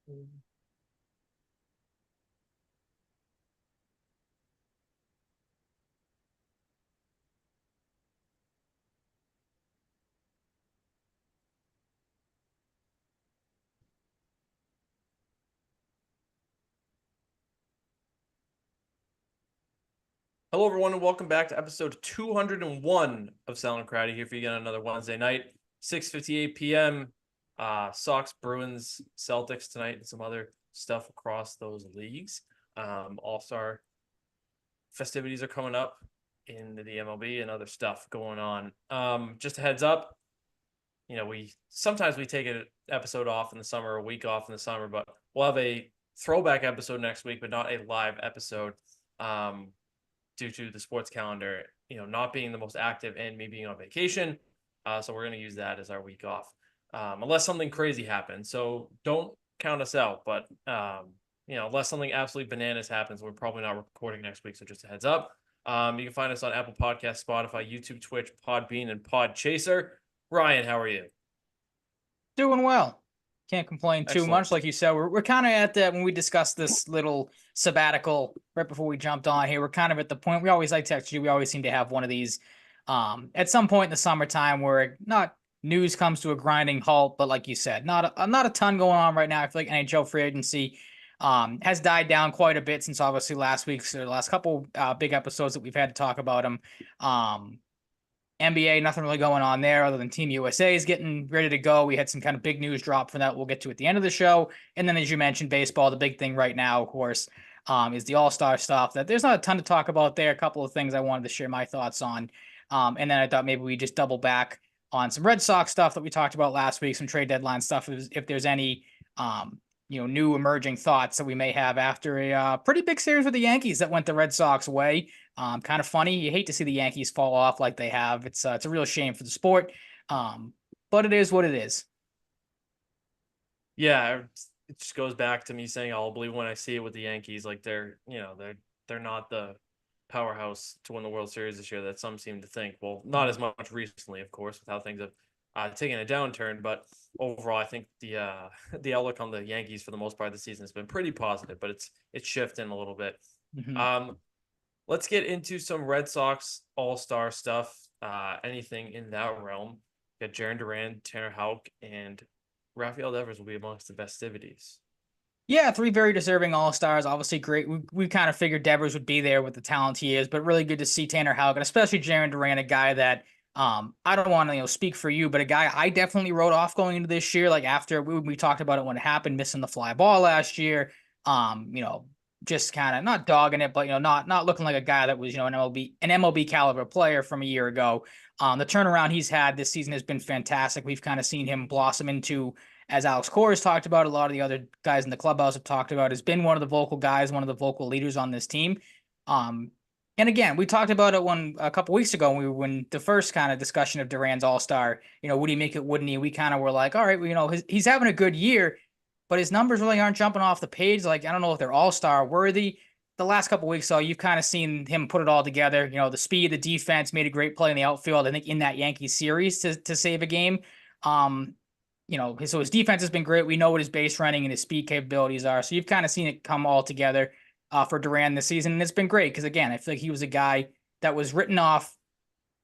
Hello, everyone, and welcome back to episode 201 of Salvaggio and Cratty here for you again another Wednesday night, 6:58 p.m. Sox, Bruins, Celtics tonight, and some other stuff across those leagues. All-Star festivities are coming up in the MLB and other stuff going on. Just a heads up, we sometimes take an episode off in the summer, a week off in the summer, but we'll have a throwback episode next week, but not a live episode. Due to the sports calendar, not being the most active and me being on vacation. So we're going to use that as our week off, unless something crazy happens. So don't count us out. But, unless something absolutely bananas happens, we're probably not recording next week. So just a heads up. You can find us on Apple Podcasts, Spotify, YouTube, Twitch, Podbean, and Podchaser. Ryan, how are you? Doing well. Can't complain too Excellent. much. Like you said, we're kind of at that when we discussed this little sabbatical right before we jumped on here. We're kind of at the point we always like text you. We always seem to have one of these at some point in the summertime where not news comes to a grinding halt, but like you said, not a ton going on right now. I feel like NHL free agency has died down quite a bit since obviously last week's or the last couple big episodes that we've had to talk about them. NBA, nothing really going on there other than Team USA is getting ready to go. We had some kind of big news drop for that we'll get to at the end of the show. And then, as you mentioned, baseball, the big thing right now, of course, is the All-Star stuff. That there's not a ton to talk about there. A couple of things I wanted to share my thoughts on. And then I thought maybe we just double back on some Red Sox stuff that we talked about last week, some trade deadline stuff, if there's any new emerging thoughts that we may have after a pretty big series with the Yankees that went the Red Sox way. Kind of funny. You hate to see the Yankees fall off like they have. It's a real shame for the sport. But it is what it is. Yeah, it just goes back to me saying I'll believe when I see it with the Yankees. Like they're not the powerhouse to win the World Series this year that some seem to think. Well, not as much recently, of course, with how things have taken a downturn. But overall, I think the outlook on the Yankees for the most part of the season has been pretty positive. But it's shifting a little bit. Mm-hmm. Let's get into some Red Sox All-Star stuff. Anything in that realm. We got Jarren Duran, Tanner Houck, and Rafael Devers will be amongst the festivities. Yeah, three very deserving All-Stars. Obviously great. We kind of figured Devers would be there with the talent he is, but really good to see Tanner Houck, and especially Jarren Duran, a guy that I don't want to speak for you, but a guy I definitely wrote off going into this year. Like after we talked about it when it happened, missing the fly ball last year. Just kind of not dogging it, but not looking like a guy that was an MLB caliber player from a year ago. The turnaround he's had this season has been fantastic. We've kind of seen him blossom into, as Alex Cora has talked about, a lot of the other guys in the clubhouse have talked about, has been one of the vocal guys, one of the vocal leaders on this team. And again, we talked about it a couple weeks ago when the first kind of discussion of Duran's All-Star, would he make it, wouldn't he? We kind of were like, all right, well, he's having a good year, but his numbers really aren't jumping off the page. Like, I don't know if they're All-Star worthy. The last couple weeks, so you've kind of seen him put it all together. The speed, the defense, made a great play in the outfield, I think, in that Yankees series to save a game. So his defense has been great. We know what his base running and his speed capabilities are. So you've kind of seen it come all together for Duran this season. And it's been great because, again, I feel like he was a guy that was written off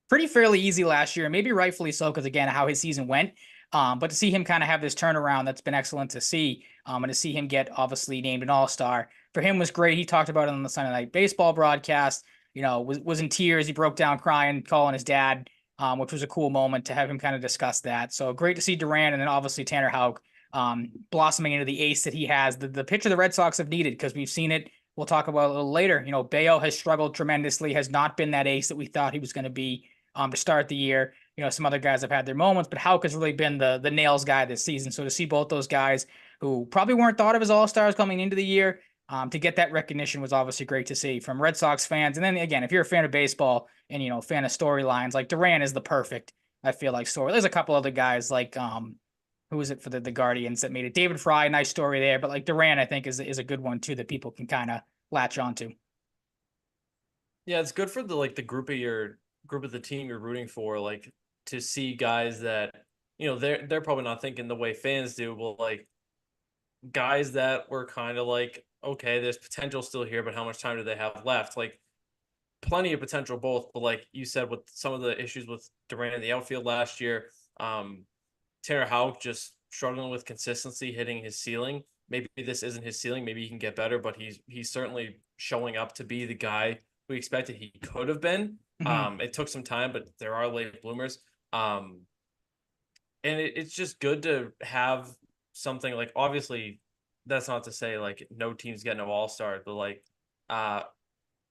pretty fairly easy last year, and maybe rightfully so because, again, how his season went. But to see him kind of have this turnaround, that's been excellent to see. And to see him get obviously named an All-Star for him was great. He talked about it on the Sunday Night Baseball broadcast, was in tears. He broke down crying, calling his dad, which was a cool moment to have him kind of discuss that. So great to see Duran, and then obviously Tanner Houck blossoming into the ace that he has, the pitcher the Red Sox have needed, because we've seen it. We'll talk about it a little later. Bayo has struggled tremendously, has not been that ace that we thought he was going to be to start the year. Some other guys have had their moments, but Houck has really been the nails guy this season. So to see both those guys who probably weren't thought of as All-Stars coming into the year, to get that recognition was obviously great to see from Red Sox fans. And then again, if you're a fan of baseball and, fan of storylines, like Duran is the perfect, I feel like, story. There's a couple other guys like, who was it for the Guardians that made it? David Fry, nice story there. But like Duran, I think is a good one too, that people can kind of latch onto. Yeah, it's good for the group of the team you're rooting for, like to see guys that, they're probably not thinking the way fans do, but like guys that were kind of like, okay, there's potential still here, but how much time do they have left? Like plenty of potential both, but like you said, with some of the issues with Durant in the outfield last year, um, Tanner Houck just struggling with consistency, hitting his ceiling. Maybe this isn't his ceiling. Maybe he can get better, but he's certainly showing up to be the guy we expected he could have been. Hmm. It took some time, but there are late bloomers. And it's just good to have something like, obviously that's not to say like no team's getting an all-star, but like uh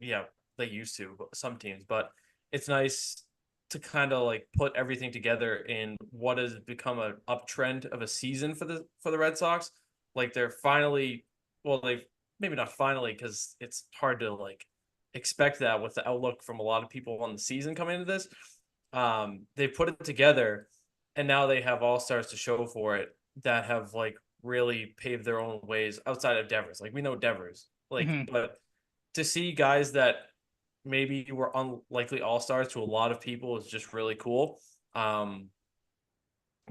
yeah, they used to, but some teams, but it's nice to kind of like put everything together in what has become an uptrend of a season for the Red Sox. Like they're finally, well, they've maybe not finally, because it's hard to like expect that with the outlook from a lot of people on the season coming into this. They put it together, and now they have all stars to show for it that have like really paved their own ways outside of Devers. Like we know Devers, like, Hmm. but to see guys that maybe were unlikely all stars to a lot of people is just really cool.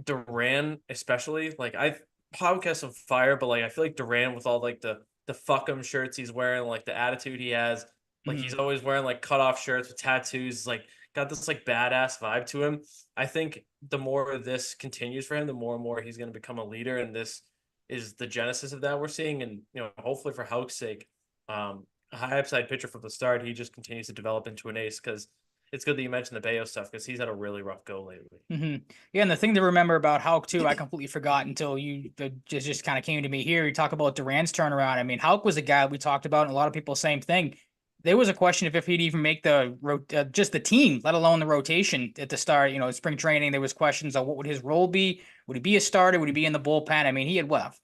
Duran, especially, like I podcast some fire, but like I feel like Duran with all like the fuck 'em shirts he's wearing, like the attitude he has, like he's Hmm. always wearing like cutoff shirts with tattoos, like got this like badass vibe to him. I think the more this continues for him, the more and more he's going to become a leader, and this is the genesis of that we're seeing. And hopefully for Houck's sake, a high upside pitcher from the start, he just continues to develop into an ace, because it's good that you mentioned the Bayo stuff because he's had a really rough go lately. Hmm. Yeah, and the thing to remember about Houck too, I completely forgot until you just kind of came to me here. You talk about Duran's turnaround. I mean, Houck was a guy we talked about, and a lot of people same thing. There was a question of if he'd even make just the team, let alone the rotation at the start. Spring training, there was questions on what would his role be. Would he be a starter? Would he be in the bullpen? I mean, he had what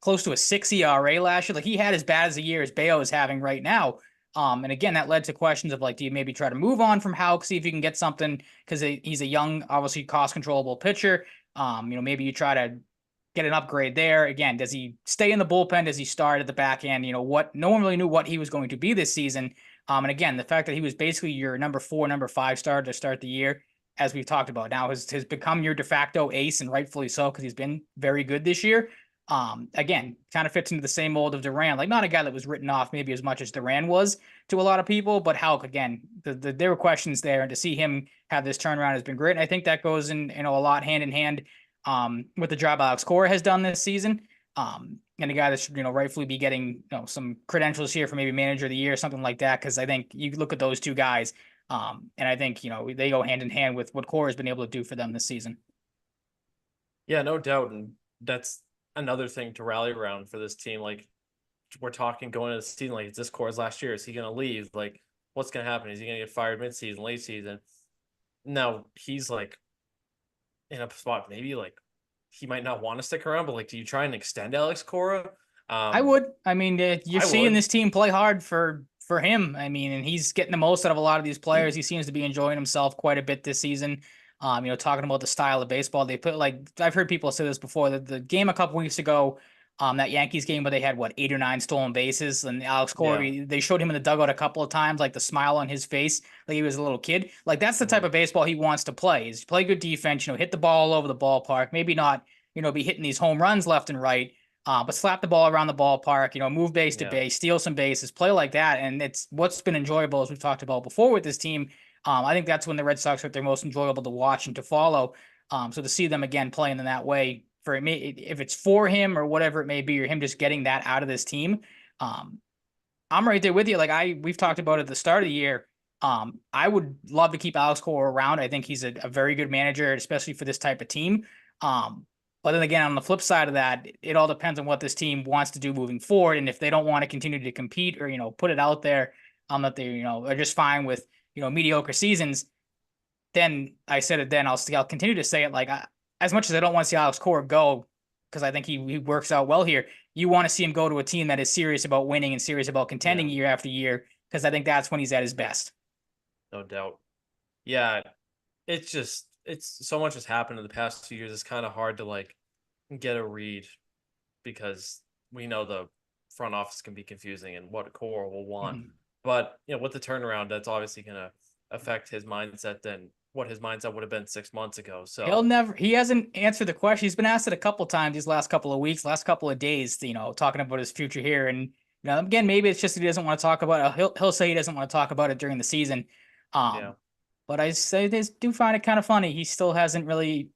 close to a 6 ERA last year. Like he had as bad as a year as Bayo is having right now. And again, that led to questions of like, do you maybe try to move on from Houck, see if you can get something because he's a young, obviously cost controllable pitcher. Maybe you try to get an upgrade there. Again, does he stay in the bullpen? Does he start at the back end? What no one really knew what he was going to be this season. And again, the fact that he was basically your number 4, number 5 starter to start the year, as we've talked about now, has become your de facto ace, and rightfully so because he's been very good this year. Again, kind of fits into the same mold of Duran, like not a guy that was written off maybe as much as Duran was to a lot of people, but Houck, again, there were questions there, and to see him have this turnaround has been great. And I think that goes in a lot hand in hand with the job Alex Cora has done this season. And a guy that should rightfully be getting some credentials here for maybe manager of the year, something like that, because I think you look at those two guys, and I think they go hand in hand with what Cora has been able to do for them this season. Yeah, no doubt. And that's another thing to rally around for this team. Like we're talking going into the season, like it's this core's last year. Is he gonna leave? Like, what's gonna happen? Is he gonna get fired midseason, late season? No, he's like in a spot, maybe like he might not want to stick around, but like, do you try and extend Alex Cora? I would. I mean, you're I seeing would. this team play hard for him. I mean, and he's getting the most out of a lot of these players. He seems to be enjoying himself quite a bit this season. Talking about the style of baseball they put. Like I've heard people say this before. The game a couple weeks ago, that Yankees game where they had what 8 or 9 stolen bases, and Alex Yeah. Corey, they showed him in the dugout a couple of times, like the smile on his face, like he was a little kid. Like that's the type Mhm. of baseball he wants to play. Is play good defense. Hit the ball all over the ballpark. Maybe not. Be hitting these home runs left and right, but slap the ball around the ballpark, move base to Yeah. base, steal some bases, play like that. And it's what's been enjoyable, as we've talked about before with this team. I think that's when the Red Sox are their most enjoyable to watch and to follow. So to see them again playing in that way, for me, if it's for him or whatever it may be, or him just getting that out of this team, um, I'm right there with you. Like we've talked about at the start of the year. I would love to keep Alex Cora around. I think he's a very good manager, especially for this type of team. Um, but then again, on the flip side of that, it all depends on what this team wants to do moving forward. And if they don't want to continue to compete or, put it out there, that they, are just fine with, mediocre seasons, then I said it then, I'll continue to say it. Like as much as I don't want to see Alex Cora go, because I think he works out well here, you want to see him go to a team that is serious about winning and serious about Yeah. contending year after year, because I think that's when he's at his best. No doubt. Yeah. It's so much has happened in the past 2 years. It's kind of hard to like get a read, because we know the front office can be confusing and what core will want. Mhm. But with the turnaround, that's obviously going to affect his mindset then what his mindset would have been 6 months ago. He'll So never. He hasn't answered the question. He's been asked it a couple times these last couple of weeks, last couple of days. Talking about his future here, and again, maybe it's just that he doesn't want to talk about it. He'll say he doesn't want to talk about it during the season. yeah, But I say they do find it kind of funny. He still hasn't really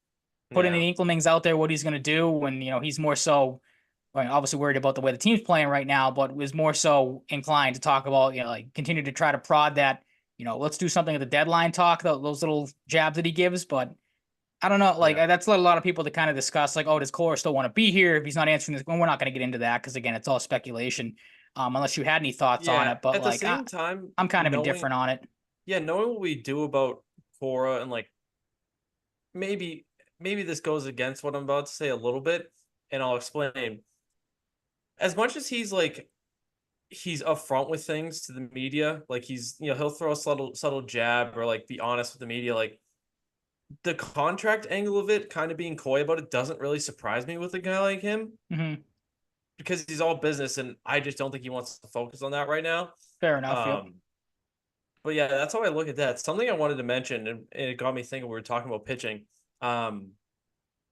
put yeah, any inklings out there what he's going to do. When he's more so, well, obviously worried about the way the team's playing right now, but was more so inclined to talk about like continue to try to prod that let's do something at the deadline talk. Those little jabs that he gives, but. I don't know. Like yeah, that's led a lot of people to kind of discuss, like, oh, does Cora still want to be here if he's not answering this? Well, we're not going to get into that because again, it's all speculation. Unless you had any thoughts on yeah. it, but At the like same time, I'm kind of knowing indifferent on it. yeah, knowing what we do about Cora and like maybe this goes against what I'm about to say a little bit, and I'll explain. As much as he's upfront with things to the media, like he'll throw a subtle jab or like be honest with the media, like the contract angle of it, kind of being coy about it, doesn't really surprise me with a guy like him Hmm. because he's all business, and I just don't think he wants to focus on that right now. Fair enough. Yep. Um, but yeah, that's how I look at that. Something I wanted to mention, and it got me thinking. We were talking about pitching. Um,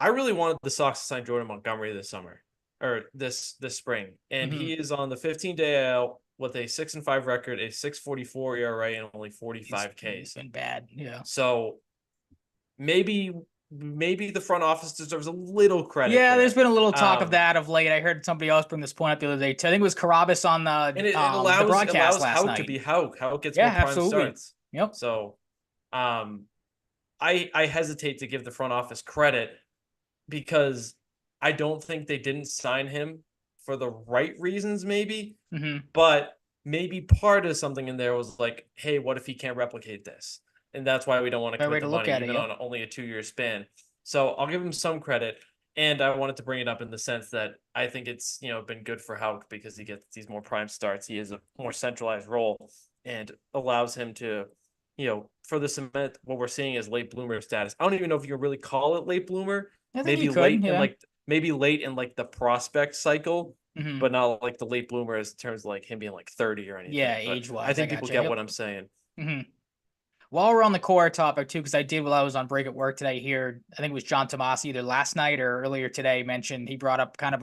I really wanted the Sox to sign Jordan Montgomery this summer or this spring, and Hmm. he is on the 15-day AL with a 6-5 record, a 6.44 ERA, and only He's 45 Ks. been bad. Yeah. So maybe the front office deserves a little credit Yeah, there's there. been a little talk of that of late. I heard somebody else bring this point up the other day too. I think it was Carabas on And the it the allows broadcast last Hauk to night. be Hauk. Hauk gets Yeah, more prime absolutely. starts. Yep. So I hesitate to give the front office credit because I don't think they didn't sign him for the right reasons, maybe, Hmm. but maybe part of something in there was like, hey, what if he can't replicate this? And that's why we don't want to Fair way commit to the look money, at it. even Yep. on only a 2-year span. So I'll give him some credit. And I wanted to bring it up in the sense that I think it's been good for Hauk because he gets these more prime starts. He has a more centralized role and allows him to, for the cement, what we're seeing is late bloomer status. I don't even know if you can really call it late bloomer. I think you Maybe could. late in Yeah. the prospect cycle, Hmm. but not like the late bloomer in terms of like him being like 30 or Yeah, anything. But age I wise, I think people got you. get what Yep. I'm saying. Hmm. While we're on the core topic too, because I did while I was on break at work today here, I think it was John Tomasi either last night or earlier today mentioned he brought up kind of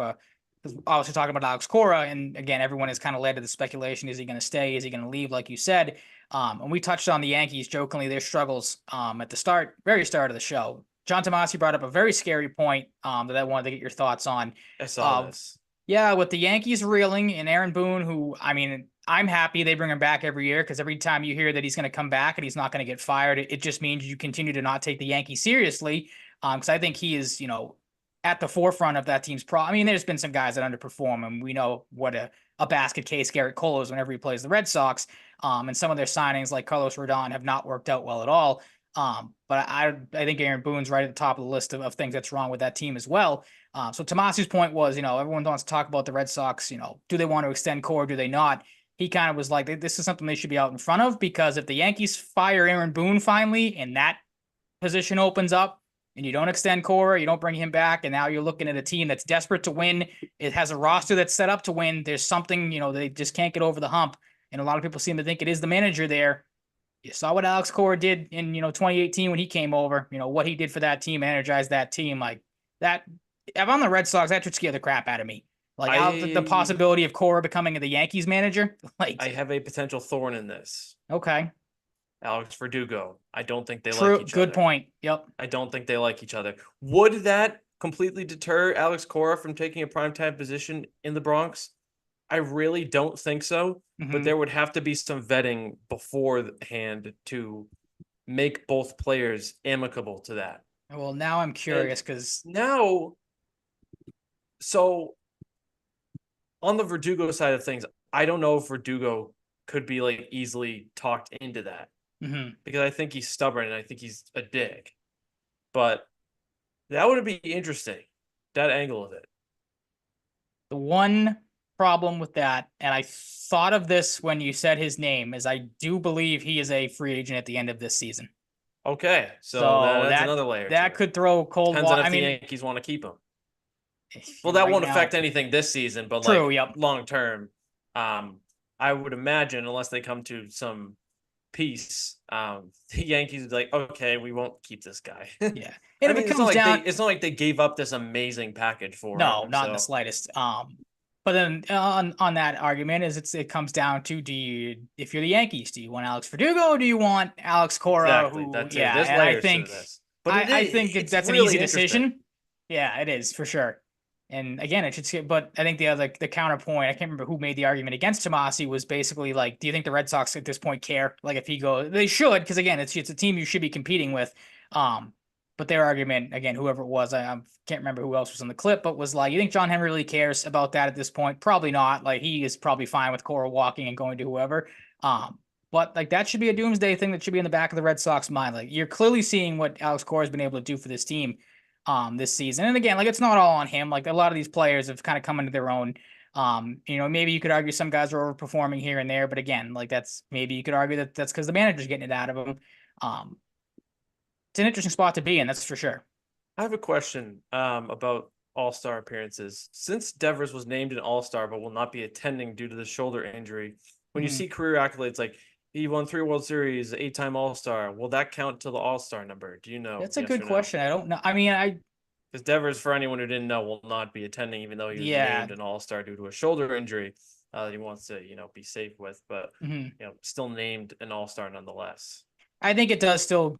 obviously talking about Alex Cora, and again, everyone has kind of led to the speculation: is he going to stay? Is he going to leave? Like you said, and we touched on the Yankees jokingly their struggles at the very start of the show. John Tomasi brought up a very scary point that I wanted to get your thoughts on. I saw Uh, this. yeah, with the Yankees reeling and Aaron Boone, who, I mean, I'm happy they bring him back every year because every time you hear that he's going to come back and he's not going to get fired, it just means you continue to not take the Yankees seriously. Because I think he is, at the forefront of that team's I mean, there's been some guys that underperform, and we know what a basket case Garrett Cole is whenever he plays the Red Sox. And some of their signings, like Carlos Rodon, have not worked out well at all. But I think Aaron Boone's right at the top of the list of things that's wrong with that team as well. So Tomasi's point was, everyone wants to talk about the Red Sox, do they want to extend core? Do they not? He kind of was like, this is something they should be out in front of because if the Yankees fire Aaron Boone finally and that position opens up and you don't extend core, you don't bring him back, and now you're looking at a team that's desperate to win. It has a roster that's set up to win. There's something, they just can't get over the hump. And a lot of people seem to think it is the manager there. You saw what Alex Cora did in 2018 when he came over. What he did for that team, energized that team like that. If I'm the Red Sox, that should scare the crap out of me. Like out the I possibility of Cora becoming the Yankees manager. I Like, have a potential thorn in this. okay, Alex Verdugo. I don't think they like true, each good other. point. Yep. I don't think they like each other. Would that completely deter Alex Cora from taking a primetime position in the Bronx? I really don't think so, but Hmm. there would have to be some vetting beforehand to make both players amicable to that. Well, now I'm And curious because now, so on the Verdugo side of things, I don't know if Verdugo could be like easily talked into that because I think he's stubborn and I think he's a dick. But that would be interesting, that angle of it. the one problem with that, and I thought of this when you said his name, is I do believe he is a free agent at the end of this season. Okay, so So that adds that another layer to that it. could throw cold Depends on water. if I the mean, Yankees want to keep him. Well, that right won't now, affect anything this season, but true. like Yep. long term, I would imagine unless they come to some piece, the Yankees would be like, okay, we won't keep this guy. Yeah. And I if it mean, comes down, it's not like they gave up this amazing package for no, him. not in the So slightest. But then on that argument is it comes down to if you're the Yankees, do you want Alex Verdugo or do you want Alex Cora? exactly Who, that too. yeah, There's and I layers to think this, but it's that's an really easy interesting. decision. Yeah, it is for sure. And again, it should see, but I think the counterpoint, I can't remember who made the argument against Tomasi, was basically like, do you think the Red Sox at this point care? Like if he goes, they should, because again, it's a team you should be competing with. Um, but their argument, again, whoever it was, I can't remember who else was on the clip, but was like, you think John Henry really cares about that at this point? Probably not. Like he is probably fine with Cora walking and going to whoever. But like that should be a doomsday thing that should be in the back of the Red Sox mind. Like you're clearly seeing what Alex Cora has been able to do for this team this season. And again, like it's not all on him. Like a lot of these players have kind of come into their own. Maybe you could argue some guys are overperforming here and there, but again, like that's maybe you could argue that that's because the manager's getting it out of them. It's an interesting spot to be in, that's for sure. I have a question about All-Star appearances. Since Devers was named an All-Star but will not be attending due to the shoulder injury, when you see career accolades like he won 3 World Series, 8-time All-Star, will that count to the All-Star number? Do you know? That's a good question. I don't know. I mean, because Devers, for anyone who didn't know, will not be attending, even though he was named an All-Star due to a shoulder injury. He wants to, be safe with, but still named an All-Star nonetheless. I think it does still.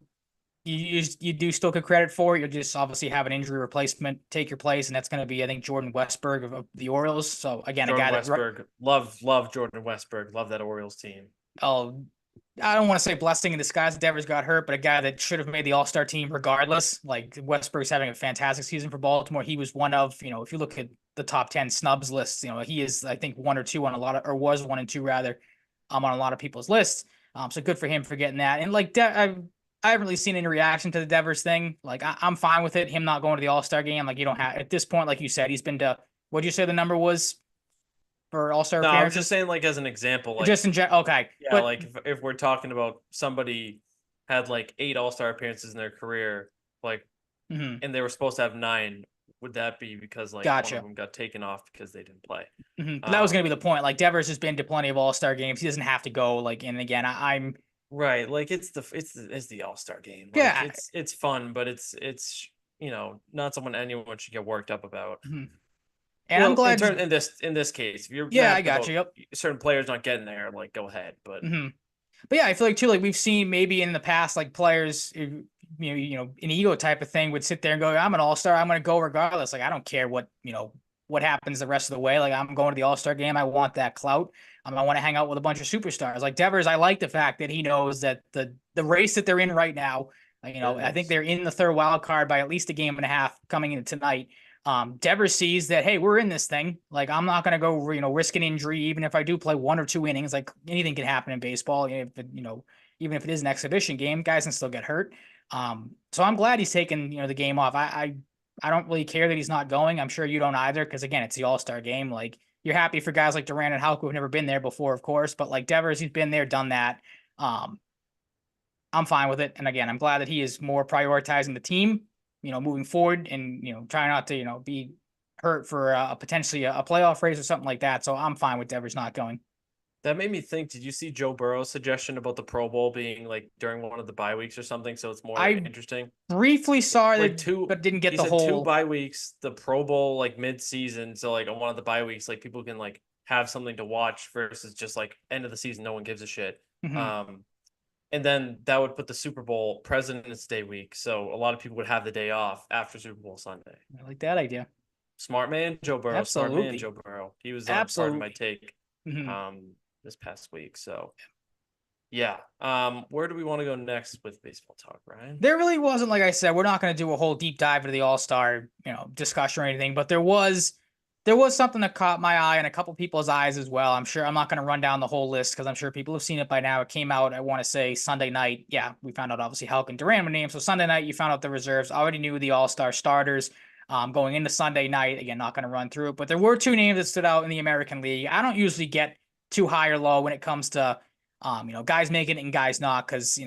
You do still get credit for it. You'll just obviously have an injury replacement take your place, and that's going to be, I think, Jordan Westburg of the Orioles. So again, Jordan a guy Westburg, love Jordan Westburg, love that Orioles team. Oh, I don't want to say blessing in disguise. Devers got hurt, but a guy that should have made the All-Star team regardless. Like Westburg's having a fantastic season for Baltimore. He was one of, if you look at the top 10 snubs lists, he is, I think, 1 or 2 on a lot of, or was 1 and 2 rather, on a lot of people's lists. So good for him for getting that. And like I haven't really seen any reaction to the Devers thing. Like I'm fine with it. Him not going to the All-Star game. Like you don't have at this point, like you said, he's been to. What'd you say the number was for All-Star appearances? I was just saying, like as an example, like just in general. Okay, yeah, but like if we're talking about somebody had like 8 All-Star appearances in their career, like, and they were supposed to have 9. Would that be because like one of them got taken off because they didn't play? That was going to be the point. Like Devers has been to plenty of All-Star games. He doesn't have to go. Like, and again, I'm. Right, like it's the All-Star game. Like, yeah, it's fun, but it's not someone anyone should get worked up about. And I'm glad in this case, if you're I got you. Yep. Certain players not getting there, like go ahead, but yeah, I feel like too, like we've seen maybe in the past, like players, an ego type of thing would sit there and go, "I'm an All-Star, I'm going to go regardless. Like I don't care what what happens the rest of the way. Like I'm going to the All-Star game. I want that clout. I want to hang out with a bunch of superstars. Like Devers, I like the fact that he knows that the race that they're in right now, I think they're in the 3rd wild card by at least a game and a half coming into tonight. Devers sees that, hey, we're in this thing. Like I'm not going to go, risk an injury, even if I do play 1 or 2 innings. Like anything can happen in baseball. Even if it is an exhibition game, guys can still get hurt. So I'm glad he's taking, the game off. I don't really care that he's not going. I'm sure you don't either, because again, it's the All-Star game. Like you're happy for guys like Durant and Houck who have never been there before, of course, but like Devers, he's been there, done that. I'm fine with it. And again, I'm glad that he is more prioritizing the team, moving forward and, trying not to, be hurt for potentially a playoff race or something like that. So I'm fine with Devers not going. That made me think, did you see Joe Burrow's suggestion about the Pro Bowl being like during one of the bye weeks or something? So it's more interesting. Briefly saw like it, but didn't get the whole 2 bye weeks, the Pro Bowl like mid-season. So like on one of the bye weeks, like people can like have something to watch versus just like end of the season, no one gives a shit. And then that would put the Super Bowl President's Day week. So a lot of people would have the day off after Super Bowl Sunday. I like that idea. Smart man, Joe Burrow. Absolutely. Smart man, Joe Burrow. He was part of my take. This past week. So yeah. Where do we want to go next with baseball talk, Ryan? There really wasn't, like I said, we're not going to do a whole deep dive into the All-Star, discussion or anything, but there was something that caught my eye and a couple people's eyes as well. I'm sure I'm not going to run down the whole list because I'm sure people have seen it by now. It came out, I want to say Sunday night. Yeah, we found out obviously Houck and Durant were named. So Sunday night, you found out the reserves. Already knew the All-Star starters. Going into Sunday night, again, not going to run through it, but there were 2 names that stood out in the American League. I don't usually get too high or low when it comes to, guys making it and guys not, because,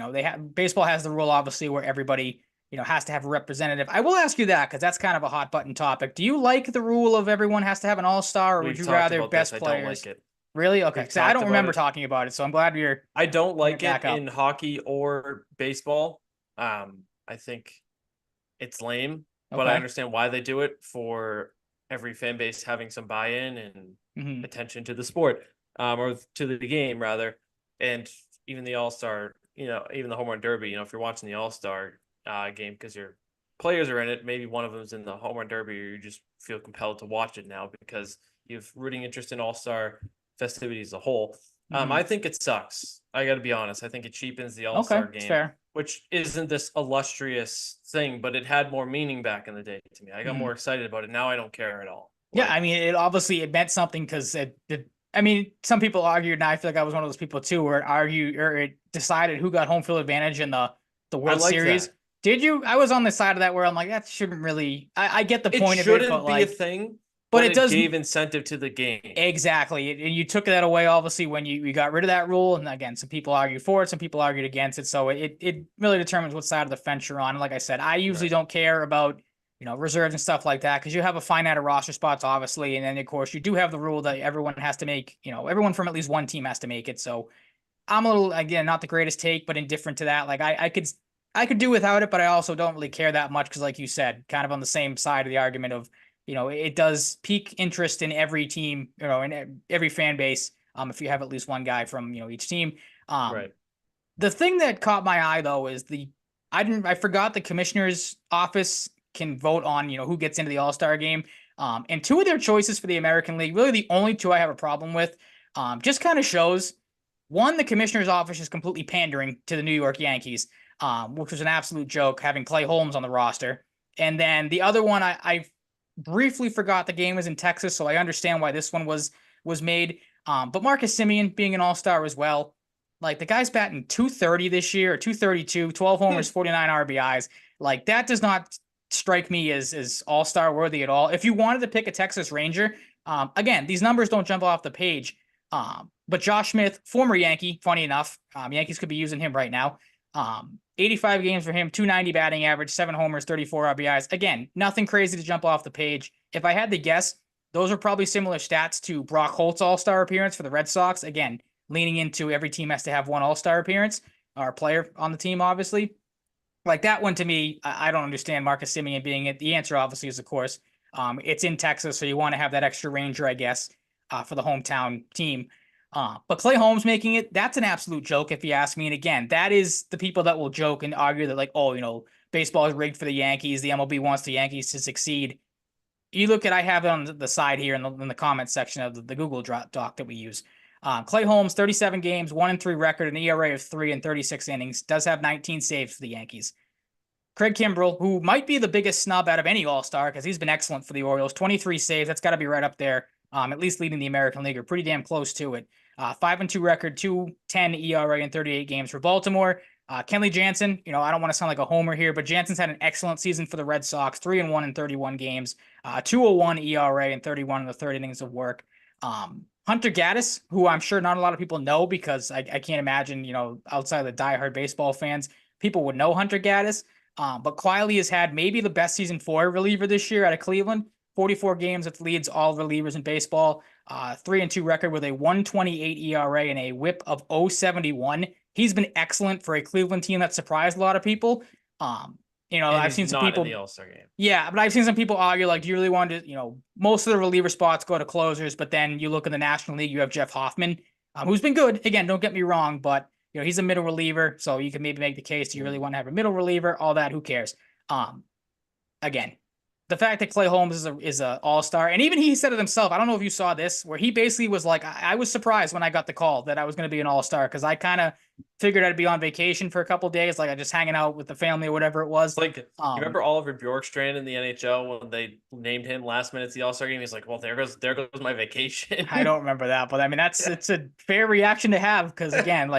baseball has the rule, obviously, where everybody, has to have a representative. I will ask you that, because that's kind of a hot button topic. Do you like the rule of everyone has to have an All-Star, or would you rather best players? I don't like it. Really? Okay. We've So I talked don't about remember it. talking about it, so I'm glad you're I don't bringing it like it back up. in hockey or baseball. I think it's lame, but I Okay. understand why they do it for every fan base having some buy-in and Hmm. attention to the sport, or to the game rather. And even the All-Star, even the home run derby, if you're watching the All-Star game because your players are in it, maybe one of them's in the home run derby, or you just feel compelled to watch it now because you have rooting interest in All-Star festivities as a whole. Hmm. I think it sucks. I got to be honest. I think it cheapens the Okay. All-Star It's game, fair. which isn't this illustrious thing, but it had more meaning back in the day to me. I got Hmm. more excited about it. Now I don't care at all. Yeah, I Like, mean, it meant something because I mean, some people argued, and I feel like I was one of those people too, where it decided who got home field advantage in the I World like Series. that. Did you? I was on the side of that where I'm like, that shouldn't really. I get the It point of it, but shouldn't be a like, thing, but but it it does gave incentive to the game. exactly. And you took that away, obviously, when you got rid of that rule. And again, some people argue for it, some people argued against it. So it really determines what side of the fence you're on. And like I said, I usually Right. don't care about reserves and stuff like that because you have a finite of roster spots, obviously, and then of course you do have the rule that everyone has to make. Everyone from at least one team has to make it. So I'm a little, again, not the greatest take, but indifferent to that. Like I could do without it, but I also don't really care that much because, like you said, kind of on the same side of the argument of, it does pique interest in every team, in every fan base. If you have at least one guy from each team. Um, Right. the thing that caught my eye though is I forgot the commissioner's office can vote on who gets into the All-Star game. And two of their choices for the American League, really the only two I have a problem with, just kind of shows one, the commissioner's office is completely pandering to the New York Yankees, which was an absolute joke having Clay Holmes on the roster. And then the other one, I briefly forgot the game was in Texas, so I understand why this one was made. But Marcus Semien being an all-star as well. Like the guy's batting 230 this year, or 232, 12 homers, 49 RBIs. Like that does not strike me as all-star worthy at all. If you wanted to pick a Texas Ranger, again, these numbers don't jump off the page. But Josh Smith, former Yankee, funny enough, Yankees could be using him right now. 85 games for him, 290 batting average, 7 homers, 34 RBIs. Again, nothing crazy to jump off the page. If I had to guess, those are probably similar stats to Brock Holt's All-Star appearance for the Red Sox. Again, leaning into every team has to have one All-Star appearance or player on the team, obviously. Like that one to me, I don't understand Marcus Semien being it. The answer obviously is, of course, it's in Texas, so you want to have that extra Ranger, I guess, for the hometown team. But Clay Holmes making it, that's an absolute joke, if you ask me. And again, that is the people that will joke and argue that, like, oh, baseball is rigged for the Yankees. The MLB wants the Yankees to succeed. You look at, I have it on the side here in the comments section of the Google Doc that we use. Clay Holmes, 37 games, 1-3 record, an ERA of 3 in 36 innings, does have 19 saves for the Yankees. Craig Kimbrell, who might be the biggest snub out of any All-Star because he's been excellent for the Orioles, 23 saves. That's got to be right up there, at least leading the American League, or pretty damn close to it. 5-2 record, 2.10 ERA in 38 games for Baltimore. Kenley Jansen, I don't want to sound like a homer here, but Jansen's had an excellent season for the Red Sox, 3-1 in 31 games, 2.01 ERA in 31 of the 30 innings of work. Hunter Gaddis, who I'm sure not a lot of people know because I can't imagine, outside of the diehard baseball fans, people would know Hunter Gaddis. But quietly has had maybe the best season for a reliever this year out of Cleveland. 44 games that leads all relievers in baseball. 3-2 record with a 128 ERA and a whip of 071. He's been excellent for a Cleveland team that surprised a lot of people. And I've he's seen some not in the people. All-Star game. Yeah, but I've seen some people argue, like, do you really want to, most of the reliever spots go to closers, but then you look in the National League, you have Jeff Hoffman, who's been good. Again, don't get me wrong, but he's a middle reliever, so you can maybe make the case, do you really want to have a middle reliever? All that, who cares? Again, the fact that Clay Holmes is a all-star, and even he said it himself. I don't know if you saw this, where he basically was like, I was surprised when I got the call that I was going to be an all-star because I kind of figured I'd be on vacation for a couple of days, like I just hanging out with the family or whatever it was. Like, you remember Oliver Bjorkstrand in the NHL when they named him last minute to the All-Star game? He's like, well, there goes my vacation. I don't remember that, but I mean it's a fair reaction to have because again,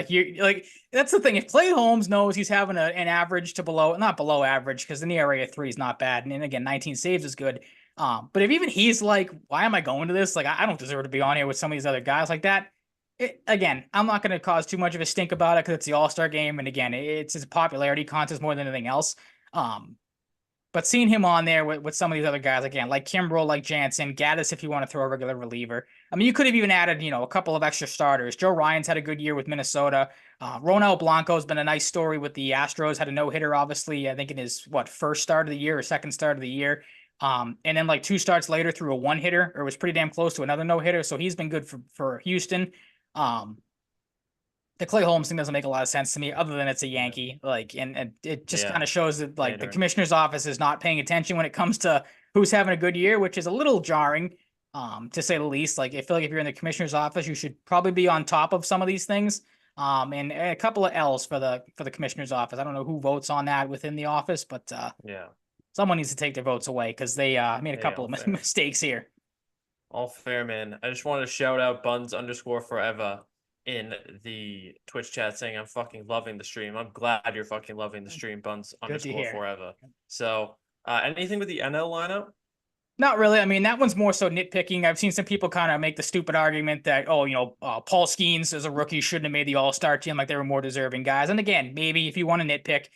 that's the thing. If Clay Holmes knows he's having an average to not below average because the ERA of 3 is not bad, and again 19 saves is good. But if even he's like, why am I going to this? Like I don't deserve to be on here with some of these other guys like that. Again, I'm not going to cause too much of a stink about it because it's the All-Star game, and again, it's a popularity contest more than anything else. But seeing him on there with some of these other guys again, like Kimbrel, like Jansen, Gaddis, if you want to throw a regular reliever. I mean, you could have even added, a couple of extra starters. Joe Ryan's had a good year with Minnesota. Ronel Blanco's been a nice story with the Astros. Had a no hitter, obviously. I think in his first start of the year or second start of the year. And then like 2 starts later threw a one hitter, or was pretty damn close to another no hitter. So he's been good for Houston. The Clay Holmes thing doesn't make a lot of sense to me, other than it's a Yankee. Like, and it just kind of shows that like the commissioner's office is not paying attention when it comes to who's having a good year, which is a little jarring, to say the least. Like, I feel like if you're in the commissioner's office, you should probably be on top of some of these things. And a couple of L's for the commissioner's office. I don't know who votes on that within the office, but someone needs to take their votes away because they made a couple of mistakes here. All fair, man. I just wanted to shout out Buns_forever in the Twitch chat saying I'm fucking loving the stream. I'm glad you're fucking loving the stream, Buns_forever. So anything with the NL lineup? Not really. I mean, that one's more so nitpicking. I've seen some people kind of make the stupid argument that, Paul Skeens as a rookie shouldn't have made the All-Star team, like they were more deserving guys. And again, maybe if you want to nitpick,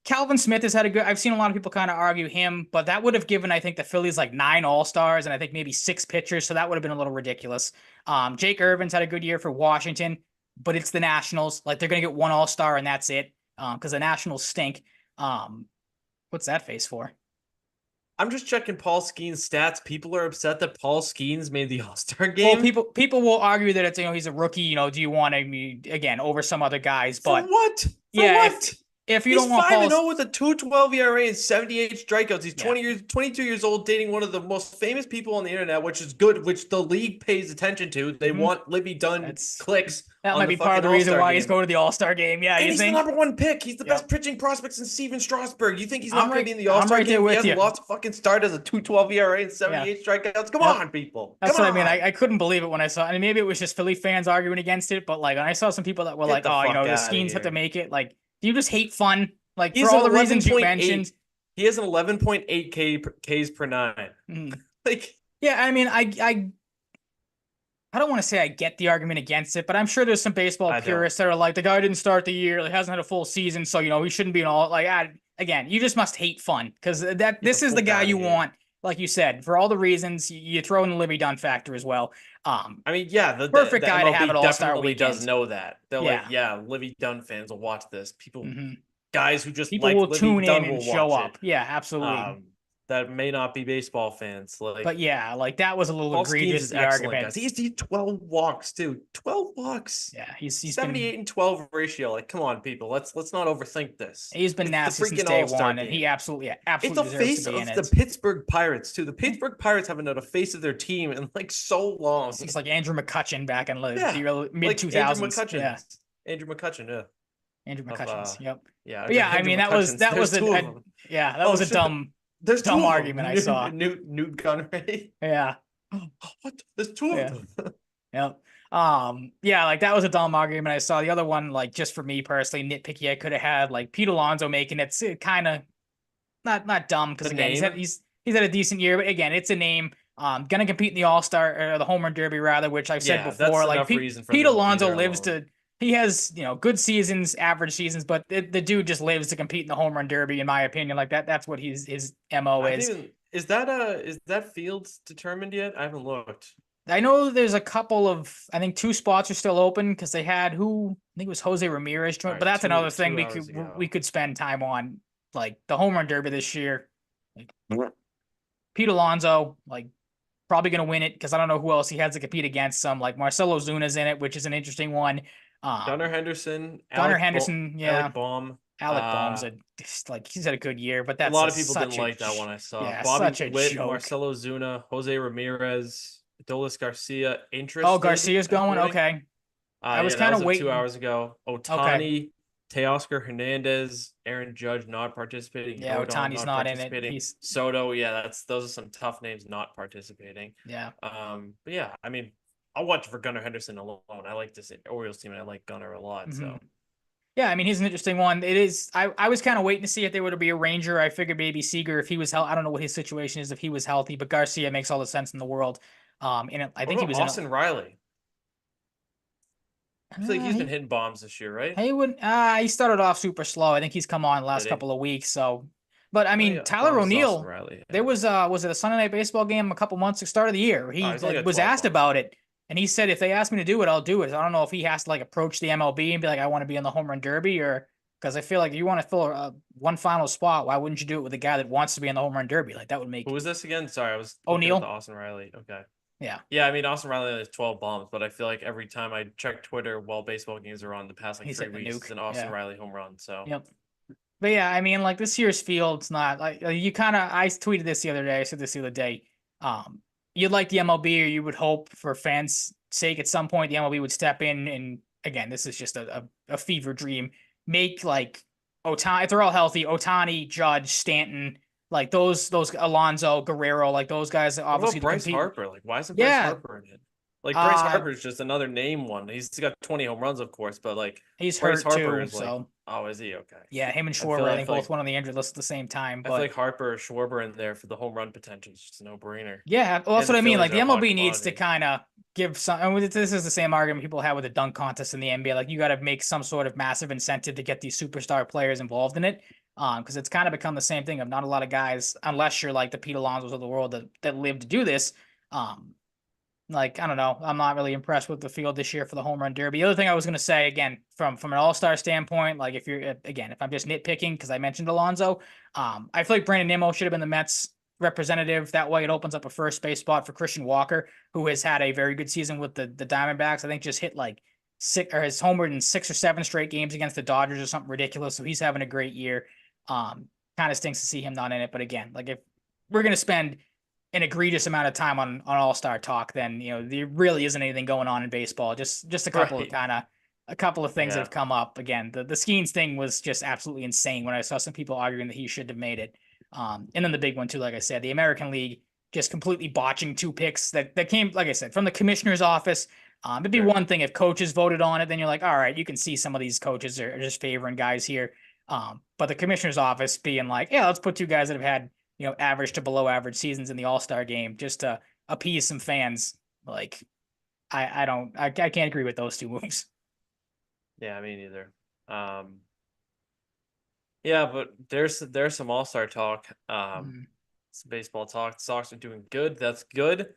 Calvin Smith has had a good. I've seen a lot of people kind of argue him, but that would have given, I think, the Phillies like 9 All-Stars and I think maybe 6 pitchers. So that would have been a little ridiculous. Jake Irvin's had a good year for Washington, but it's the Nationals. Like, they're going to get 1 All-Star and that's it, because the Nationals stink. What's that face for? I'm just checking Paul Skeens' stats. People are upset that Paul Skeens made the All-Star game. Well, people will argue that it's he's a rookie. Do you want to again over some other guys? But for what? For what? If you don't want 5-0 with a 2.12 ERA and 78 strikeouts. He's 22 years old, dating one of the most famous people on the internet, which is good, which the league pays attention to. They want Libby Dunn clicks. That might be part of the reason why he's going to the All-Star game. Yeah, and he's the number 1 pick. He's the best pitching prospect since Steven Strasburg. You think he's not going to be in the All-Star game? He hasn't lost a fucking start as a 2.12 ERA and 78 strikeouts. Come on, people. That's what I mean. I couldn't believe it when I saw it. I mean, maybe it was just Philly fans arguing against it, but like when I saw some people that were like, the Skeens have to make it. Like, do you just hate fun? Like, for all the reasons you mentioned. He has an 11.8 Ks per 9. Like, yeah, I mean, I don't want to say I get the argument against it, but I'm sure there's some baseball purists that are like, the guy didn't start the year, he hasn't had a full season, so he shouldn't be an all. Like, again, you just must hate fun, because this is the guy you want. Like you said, for all the reasons, you throw in the Libby Dunn factor as well. I mean, yeah, the perfect guy MLB to have an All-Star definitely weekend. does know that. They're like, Libby Dunn fans will watch this. People. Guys who just people will tune in and show up. Yeah, absolutely. That may not be baseball fans. But yeah, like that was a little egregious. The argument. Guys. He's 12 walks too. 12 walks. Yeah, he's 78 and 12 ratio. Like, come on, people. Let's not overthink this. He's been nasty since day one, and he absolutely it's the face of the Pittsburgh Pirates too. The Pittsburgh Pirates haven't had a face of their team in like so long. It's like Andrew McCutchen back in the mid 2000s. Yeah, Andrew McCutchen. Yeah. Andrew McCutcheon's. Yep. Yeah. But yeah, I mean, that was a dumb argument I saw. Newt Gunray. Yeah. What? There's 2 of them. Yep. Yeah, like that was a dumb argument I saw. The other one, like just for me personally, nitpicky, I could have had like Pete Alonso making it kind of not dumb because again he's had a decent year, but again it's a name. Gonna compete in the All-Star or the Home Run Derby rather, which I've said before. Like Pete Alonso lives to. He has, good seasons, average seasons, but the dude just lives to compete in the Home Run Derby, in my opinion. Like that's what his MO is. Is that field determined yet? I haven't looked. I know there's a couple of, I think 2 spots are still open because they had I think it was Jose Ramirez joined, but that's another thing we could spend time on, like the Home Run Derby this year. Like, Pete Alonso, like probably gonna win it because I don't know who else he has to compete against. Some like Marcell Ozuna's in it, which is an interesting one. Gunnar Henderson, Alec Baum. Alec Baum's he's had a good year, but that's a lot of people didn't like that one I saw. Yeah, Bobby Witt, Marcell Ozuna, Jose Ramirez, Adolis Garcia. Interesting. Oh, Garcia's going. Okay. I was kind of waiting. 2 hours ago. Otani, Teoscar Hernandez, Aaron Judge not participating. Yeah, Otani's not in it. Soto. Yeah, those are some tough names not participating. Yeah. But yeah, I mean, I'll watch for Gunnar Henderson alone. I like this Orioles team, and I like Gunnar a lot. So, yeah, I mean, he's an interesting one. It is. I was kind of waiting to see if there would be a Ranger. I figured maybe Seager if he was healthy. I don't know what his situation is if he was healthy, but Garcia makes all the sense in the world. And I think he was Austin Riley. I feel like he's been hitting bombs this year, right? He started off super slow. I think he's come on the last couple of weeks. So But I I mean, thought it Tyler was Austin O'Neill, Riley. there Yeah. was it a Sunday night baseball game a couple months at the start of the year where he He's only got was 12 asked bombs. about it, and he said if they ask me to do it, I'll do it. I don't know if he has to like approach the MLB and be like, I want to be in the home run derby, or because I feel like you want to fill one final spot, why wouldn't you do it with a guy that wants to be in the home run derby? Like that would Who make was this again? Sorry, I was looking at the O'Neill. Austin Riley. Okay. Yeah, Yeah, I mean Austin Riley only has 12 bombs, but I feel like every time I check Twitter while baseball games are on the past like he's 3 weeks, hitting the it's nuke. an Austin Yeah. Riley home run. So Yep. But yeah, I mean, like this year's field's not like you kind of. I tweeted this the other day. I said this the other day. Um, you'd like the MLB, or you would hope for fans' sake at some point the MLB would step in and again, this is just a fever dream. Make like Otani if they're all healthy, Otani, Judge, Stanton, like those Alonso, Guerrero, like those guys what obviously about to Bryce compete. Harper? Like, why isn't Bryce Yeah, Harper in it? Like Bryce uh, Harper is just another name one. He's got 20 home runs, of course, but like he's Bryce hurt Harper too, is like, so oh, is he okay? yeah, him and I feel Schwarber, I I think feel both like went on the injured list at the same time, I feel but. like Harper or Schwarber in there for the home run potential is just a no brainer. Yeah, well, that's And the what I mean. Phillies Like the are a hot MLB needs to commodity. kind of give some. And this is the same argument people have with the dunk contest in the NBA. Like you got to make some sort of massive incentive to get these superstar players involved in it. Because it's kind of become the same thing of not a lot of guys, unless you're like the Pete Alonsos of the world that live to do this. Um, like I don't know, I'm not really impressed with the field this year for the home run derby. The other thing I was going to say again from an all-star standpoint, like if you're again if I'm just nitpicking because I mentioned Alonso, I feel like Brandon Nimmo should have been the Mets representative. That way, it opens up a first base spot for Christian Walker, who has had a very good season with the Diamondbacks. I think just hit like six or has homered in 6 or 7 straight games against the Dodgers or something ridiculous. So he's having a great year. Kind of stinks to see him not in it, but again, like if we're gonna spend an egregious amount of time on All-Star talk, then there really isn't anything going on in baseball. Just a couple of Right. a couple of things that Yeah. have come up. Again, the Skeens thing was just absolutely insane when I saw some people arguing that he should have made it. And then the big one too, like I said, the American League just completely botching 2 picks that came, like I said, from the commissioner's office. It'd be Sure. one thing if coaches voted on it, then you're like, all right, you can see some of these coaches are just favoring guys here. But the commissioner's office being like, yeah, let's put 2 guys that have had average to below average seasons in the All-Star game just to appease some fans. Like, I can't agree with those 2 moves. Yeah, me neither. Yeah, but there's some all-star talk. Some baseball talk. The Sox are doing good. That's good.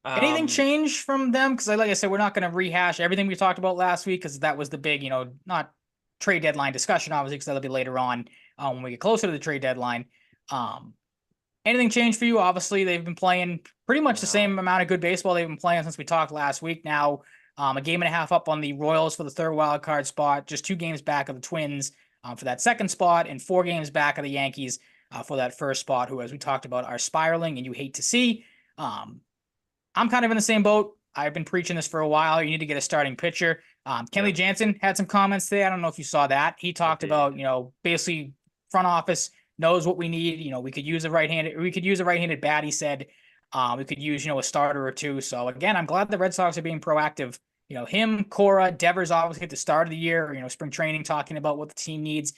Anything Um, change from them? Because like I said, we're not going to rehash everything we talked about last week because that was the big, not trade deadline discussion, obviously, because that'll be later on when we get closer to the trade deadline. Anything changed for you? Obviously, they've been playing pretty much the no. same amount of good baseball they've been playing since we talked last week. Now, a game and a half up on the Royals for the 3rd wild card spot, just 2 games back of the Twins for that 2nd spot, and 4 games back of the Yankees for that 1st spot, who, as we talked about, are spiraling and you hate to see. I'm kind of in the same boat. I've been preaching this for a while. You need to get a starting pitcher. Kenley Yep, Jansen had some comments today. I don't know if you saw that. He I talked did. about, basically front office knows what we need. We could use a right-handed bat. He said, we could use, a starter or 2. So again, I'm glad the Red Sox are being proactive. Him, Cora, Devers, obviously at the start of the year, spring training, talking about what the team needs.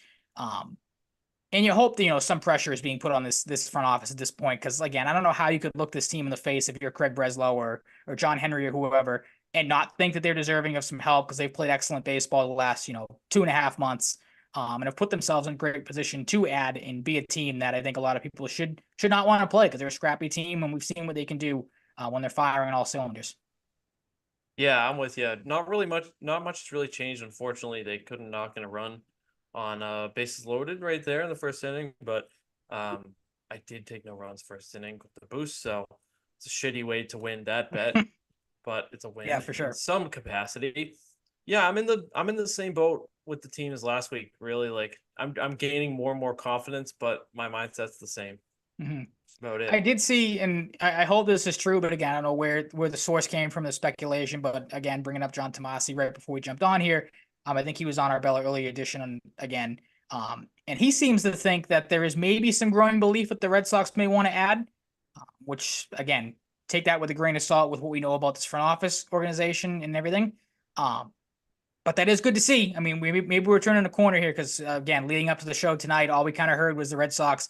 And you hope that, some pressure is being put on this front office at this point. Because again, I don't know how you could look this team in the face if you're Craig Breslow or John Henry or whoever and not think that they're deserving of some help because they've played excellent baseball the last, 2.5 months. And have put themselves in a great position to add and be a team that I think a lot of people should not want to play because they're a scrappy team and we've seen what they can do when they're firing on all cylinders. Yeah, I'm with you. Not much has really changed. Unfortunately, they couldn't knock in a run on bases loaded right there in the first inning, but I did take no runs first inning with the boost, so it's a shitty way to win that bet, but it's a Yeah, win for in sure. some capacity. Yeah, I'm in the same boat with the team as last week. Really, like I'm gaining more and more confidence, but my mindset's the same. Mm-hmm. That's about I it. did see, and I hope this is true, but again, I don't know where the source came from the speculation. But again, bringing up John Tomasi right before we jumped on here, I think he was on our Bella early edition again, and he seems to think that there is maybe some growing belief that the Red Sox may want to add, which again, take that with a grain of salt with what we know about this front office organization and everything. Um, but that is good to see. I mean, maybe we're turning a corner here because again, leading up to the show tonight, all we kind of heard was the Red Sox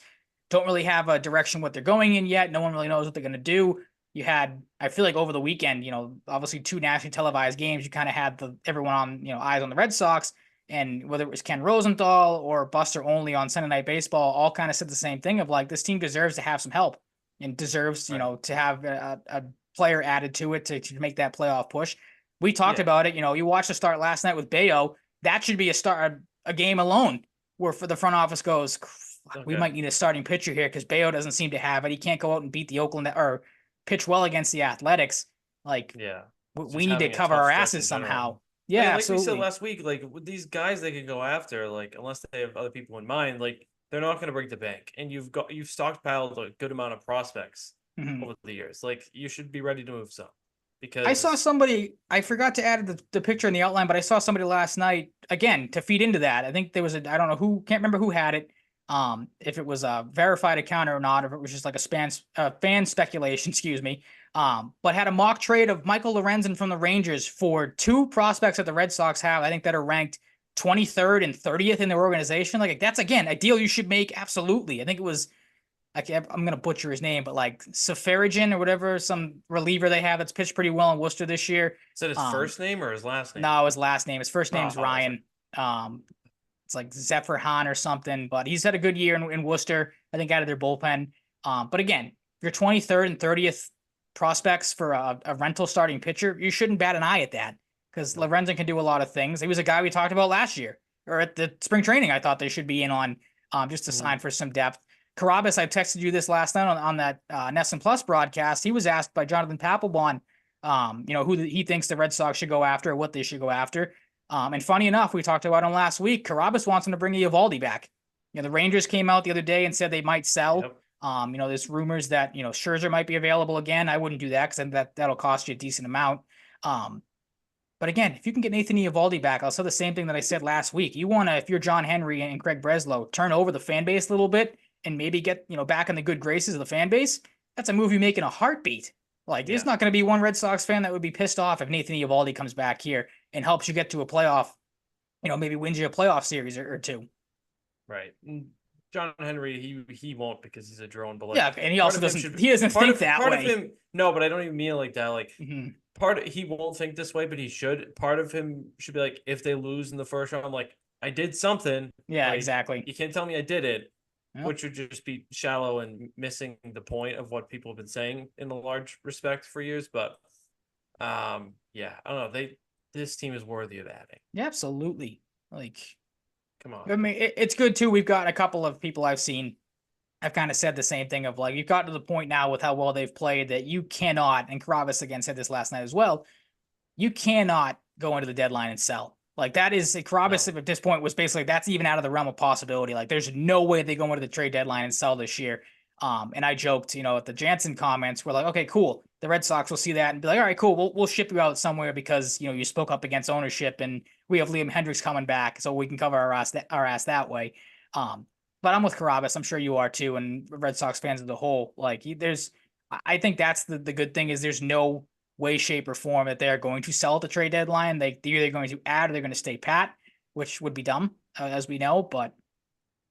don't really have a direction what they're going in yet. No one really knows what they're going to do. You had, I feel like over the weekend, obviously 2 nationally televised games. You kind of had everyone on, eyes on the Red Sox. and whether it was Ken Rosenthal or Buster Olney on Sunday Night Baseball, all kind of said the same thing of like, this team deserves to have some help and deserves, you Right. know, to have a player added to it to make that playoff push. We talked Yeah. about it. You know, you watched the start last night with Bayo. That should be a game alone where for the front office goes, we might need a starting pitcher here because Bayo doesn't seem to have it. He can't go out and beat the Oakland or pitch well against the Athletics. Like, Yeah. we Just need to having a cover tough our stretch in asses general. somehow. Yeah, like we said absolutely. last week, like with these guys they could go after, like unless they have other people in mind, like they're not going to break the bank. And you've stockpiled a good amount of prospects over the years. Like you should be ready to move some I saw because somebody, I forgot to add the picture in the outline, but I saw somebody last night, again, to feed into that. I think there was I don't know who, can't remember who had it. If it was a verified account or not, if it was just like fan speculation, excuse me. But had a mock trade of Michael Lorenzen from the Rangers for two prospects that the Red Sox have, I think that are ranked 23rd and 30th in their organization. Like that's, again, a deal you should make. Absolutely. I think it was, I'm gonna butcher his name, but like Safarijan or whatever, some reliever they have that's pitched pretty well in Worcester this year. is that his first name or his last name? No, his last name. His first name's Oh, Ryan. It's like Zephyr Han or something, but he's had a good year in Worcester, I think, out of their bullpen. But again, your 23rd and 30th prospects for a rental starting pitcher, you shouldn't bat an eye at that because Lorenzen can do a lot of things. He was a guy we talked about last year or at the spring training. I thought they should be in on just to sign for some depth. Carabas, I texted you this last night on that Nesson Plus broadcast. He was asked by Jonathan Papelbon, who he thinks the Red Sox should go after, or what they should go after. And funny enough, we talked about him last week. Carabas wants him to bring Eovaldi back. You know, the Rangers came out the other day and said they might sell. Yep. There's rumors that, Scherzer might be available again. I wouldn't do that because that'll cost you a decent amount. But again, if you can get Nathan Eovaldi back, I'll say the same thing that I said last week. You want to, if you're John Henry and Craig Breslow, turn over the fan base a little bit and maybe get, back in the good graces of the fan base. That's a move you make in a heartbeat. Like, there's not going to be one Red Sox fan that would be pissed off if Nathan Eovaldi comes back here and helps you get to a playoff, maybe wins you a playoff series or two. Right. John Henry, he won't because he's a drone. But like, yeah, and he also doesn't. He doesn't think that way. Part of him, no, but I don't even mean it like that. Like, he won't think this way, but he should. Part of him should be like, if they lose in the first round, I'm like, I did something. Yeah, like, exactly. You can't tell me I did it. Yep. Which would just be shallow and missing the point of what people have been saying in a large respect for years. But yeah, I don't know. This team is worthy of adding. Yeah, absolutely. Like, come on. I mean, it's good too. We've got a couple of people I've seen. I've kind of said the same thing of like, you've got to the point now with how well they've played that you cannot, and Carabas again said this last night as well, you cannot go into the deadline and sell. Like that is Carabas at this point was basically that's even out of the realm of possibility. Like there's no way they go into the trade deadline and sell this year. And I joked, at the Jansen comments, we're like, okay, cool. The Red Sox will see that and be like, all right, cool. We'll ship you out somewhere because you spoke up against ownership and we have Liam Hendricks coming back, so we can cover our ass that way. But I'm with Carabas. I'm sure you are too, and Red Sox fans as a whole. Like I think that's the good thing is there's no way, shape, or form that they're going to sell at the trade deadline. They're either going to add or they're going to stay pat, which would be dumb, as we know. But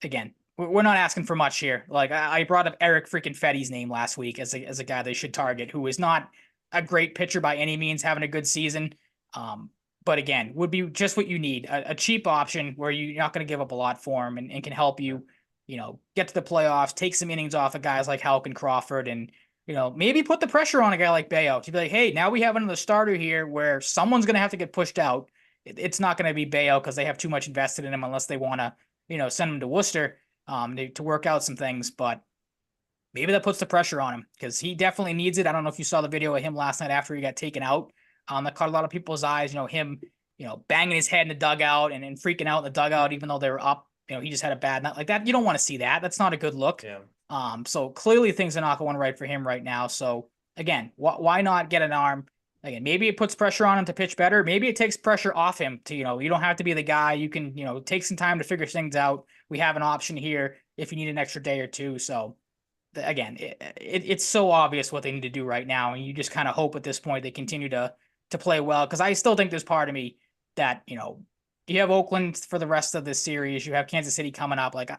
again, we're not asking for much here. Like I brought up Eric freaking Fetty's name last week as a guy they should target, who is not a great pitcher by any means, having a good season. But again, would be just what you need, a cheap option where you're not going to give up a lot for him and can help you, get to the playoffs, take some innings off of guys like Halk and Crawford and, maybe put the pressure on a guy like Bayo to be like, hey, now we have another starter here where someone's going to have to get pushed out. It's not going to be Bayo because they have too much invested in him unless they want to, send him to Worcester to work out some things. But maybe that puts the pressure on him because he definitely needs it. I don't know if you saw the video of him last night after he got taken out. That caught a lot of people's eyes, him, banging his head in the dugout and freaking out in the dugout, even though they were up. He just had a bad night like that. You don't want to see that. That's not a good look. Yeah. So clearly things are not going right for him right now. So again, why not get an arm? Again, maybe it puts pressure on him to pitch better. Maybe it takes pressure off him to, you don't have to be the guy. You can, take some time to figure things out. We have an option here if you need an extra day or two. So again, it's so obvious what they need to do right now. And you just kind of hope at this point they continue to play well. Cause I still think there's part of me that, you have Oakland for the rest of this series. You have Kansas City coming up. Like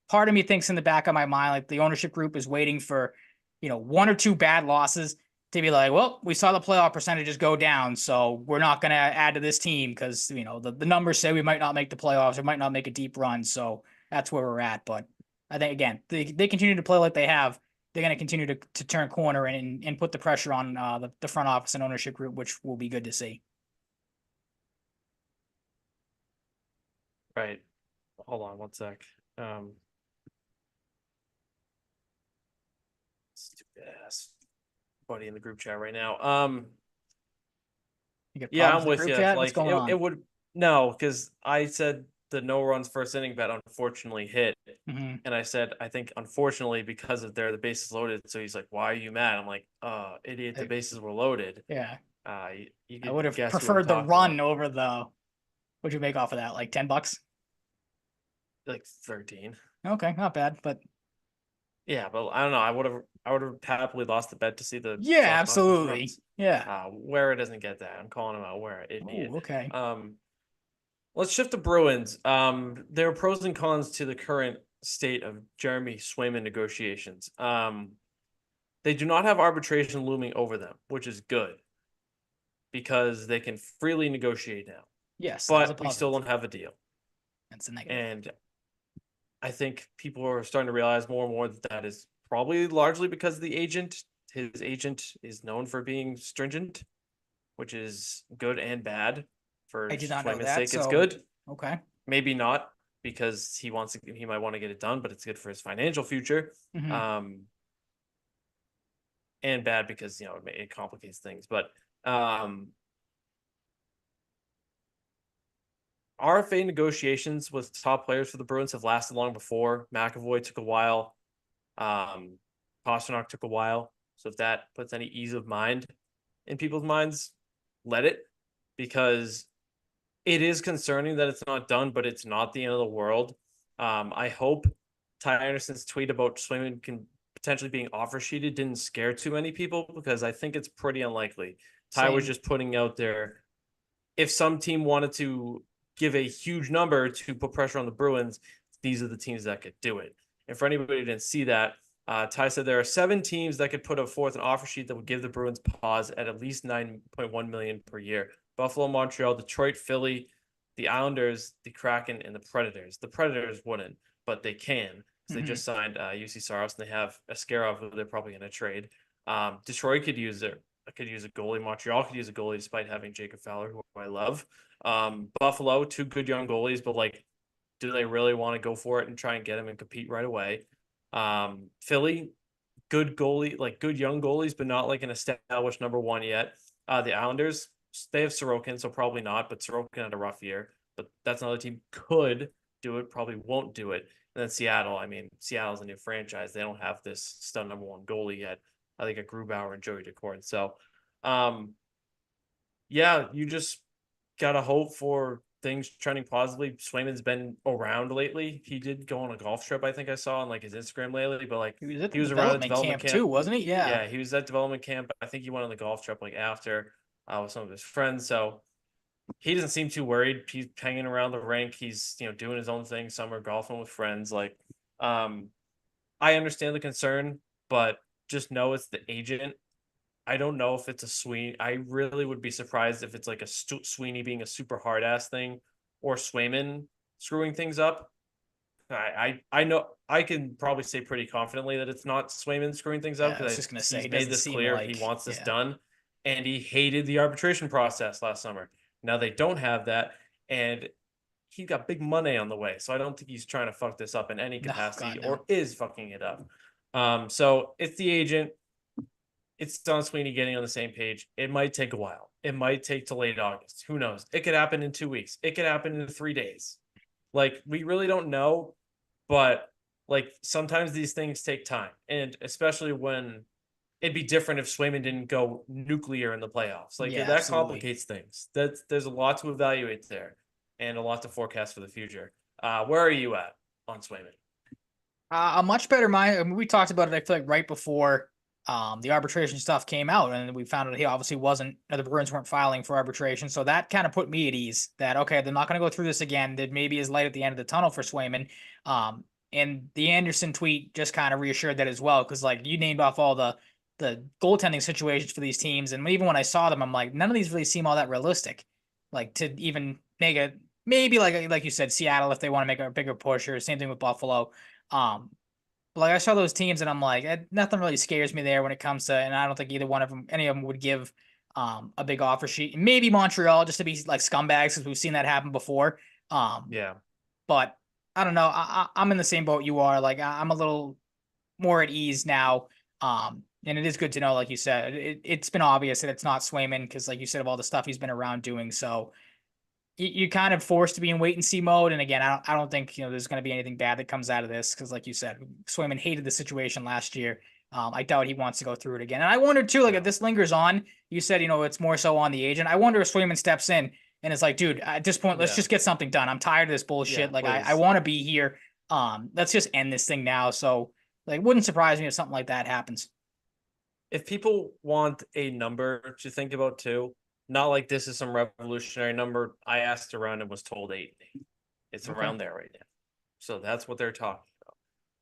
part of me thinks in the back of my mind, like the ownership group is waiting for, one or two bad losses to be like, well, we saw the playoff percentages go down, so we're not going to add to this team because, you know, the numbers say we might not make the playoffs, we might not make a deep run. So that's where we're at. But I think, again, they continue to play like they have. They're going to continue to turn corner and put the pressure on the front office and ownership group, which will be good to see. Right. Hold on one sec. Stupid ass buddy in the group chat right now. You got Yeah, problems I'm in the with group you. chat? What's Like going on? it would no, because I said the no runs first inning bet unfortunately hit. Mm-hmm. And I said, I think unfortunately because of the bases loaded. So he's like, why are you mad? I'm like, idiot, the bases were loaded. Yeah. You I could would have guess who I'm preferred the talking run about. over the. What'd you make off of that? Like $10? Like 13. Okay, not bad, but Yeah, but I don't know. I would have happily lost the bet to see the yeah, Sox knock the absolutely. Bruins. Yeah. Where doesn't get that. I'm calling him out where it Oh, did. okay. Let's shift to Bruins. There are pros and cons to the current state of Jeremy Swayman negotiations. They do not have arbitration looming over them, which is good because they can freely negotiate now. Yes, that is a But we still positive. don't have a deal. That's a negative. And I think people are starting to realize more and more that that is probably largely because of the agent. His agent is known for being stringent, which is good and bad. For I did not know Swayman's that. sake, it's So good. okay. Maybe not because he might want to get it done, but it's good for his financial future. Mm-hmm. And bad because it complicates things. But RFA negotiations with top players for the Bruins have lasted long before. McAvoy took a while. Pastrnak took a while. So if that puts any ease of mind in people's minds, let it, because it is concerning that it's not done, but it's not the end of the world. I hope Ty Anderson's tweet about Swayman can potentially being offer sheeted didn't scare too many people, because I think it's pretty unlikely. Ty was Same. just putting out there, if some team wanted to give a huge number to put pressure on the Bruins, these are the teams that could do it. And for anybody who didn't see that, Ty said there are 7 teams that could put forth an offer sheet that would give the Bruins pause at least $9.1 million per year. Buffalo, Montreal, Detroit, Philly, the Islanders, the Kraken, and the Predators. The Predators wouldn't, but they can. So they just signed UC Saros, and they have Askarov, who they're probably going to trade. Detroit could use it. Could use a goalie. Montreal could use a goalie despite having Jacob Fowler, who I love. Buffalo, 2 good young goalies, but like, do they really want to go for it and try and get him and compete right away? Philly, good goalie, like good young goalies, but not like an established number one yet. The Islanders, they have Sorokin, so probably not, but Sorokin had a rough year. But that's another team could do it, probably won't do it. And then Seattle, I mean, Seattle's a new franchise. They don't have this stud number one goalie yet. I think a Grubauer and Joey DeCourt. So, yeah, you just gotta hope for things trending positively. Swayman's been around lately. He did go on a golf trip, I think I saw on like his Instagram lately, but like He was at he the was around at development development camp camp. too, wasn't he? Yeah. Yeah, he was at development camp. I think he went on the golf trip like after with some of his friends. So he doesn't seem too worried. He's hanging around the rink. He's doing his own thing, summer golfing with friends. Like, I understand the concern, but just know it's the agent. I don't know if it's a Sweeney. I really would be surprised if it's like a Sweeney being a super hard ass thing, or Swayman screwing things up. I know I can probably say pretty confidently that it's not Swayman screwing things up, Yeah, I was because just gonna say, he's it made doesn't this seem clear. He like, wants this yeah. done, and he hated the arbitration process last summer. Now they don't have that, and he got big money on the way. So I don't think he's trying to fuck this up in any No, capacity, God, no. or is fucking it up. So it's the agent. It's Don Sweeney getting on the same page. It might take a while. It might take to late August. Who knows? It could happen in 2 weeks. It could happen in 3 days. Like, we really don't know, but like sometimes these things take time. And especially when it'd be different if Swayman didn't go nuclear in the playoffs. Like, Yeah, that absolutely. complicates things. There's a lot to evaluate there and a lot to forecast for the future. Where are you at on Swayman? A much better mind. I mean, we talked about it, I feel like, right before the arbitration stuff came out, and we found out he obviously wasn't, the Bruins weren't filing for arbitration. So that kind of put me at ease that, okay, they're not going to go through this again. That maybe is light at the end of the tunnel for Swayman. And the Anderson tweet just kind of reassured that as well, because like you named off all the the goaltending situations for these teams, and even when I saw them, I'm like, none of these really seem all that realistic. Like to even make it maybe like you said, Seattle if they want to make a bigger push, or same thing with Buffalo. But like I saw those teams, and I'm like, nothing really scares me there when it comes to, and I don't think either one of them, any of them would give a big offer sheet. Maybe Montreal just to be like scumbags because we've seen that happen before. Yeah. But I don't know. I'm in the same boat you are. Like I'm a little more at ease now. And it is good to know, like you said, it's been obvious that it's not Swayman because, like you said, of all the stuff he's been around doing. So you're kind of forced to be in wait and see mode. And again, I don't think there's going to be anything bad that comes out of this because, like you said, Swayman hated the situation last year. I doubt he wants to go through it again. And I wonder too, like if this lingers on, you said it's more so on the agent. I wonder if Swayman steps in and it's like, dude, at this point, let's just get something done. I'm tired of this bullshit. Yeah, like I want to be here. Let's just end this thing now. So like, it wouldn't surprise me if something like that happens. If people want a number to think about too, not like this is some revolutionary number. I asked around and was told 8. It's Okay. around there right now. So that's what they're talking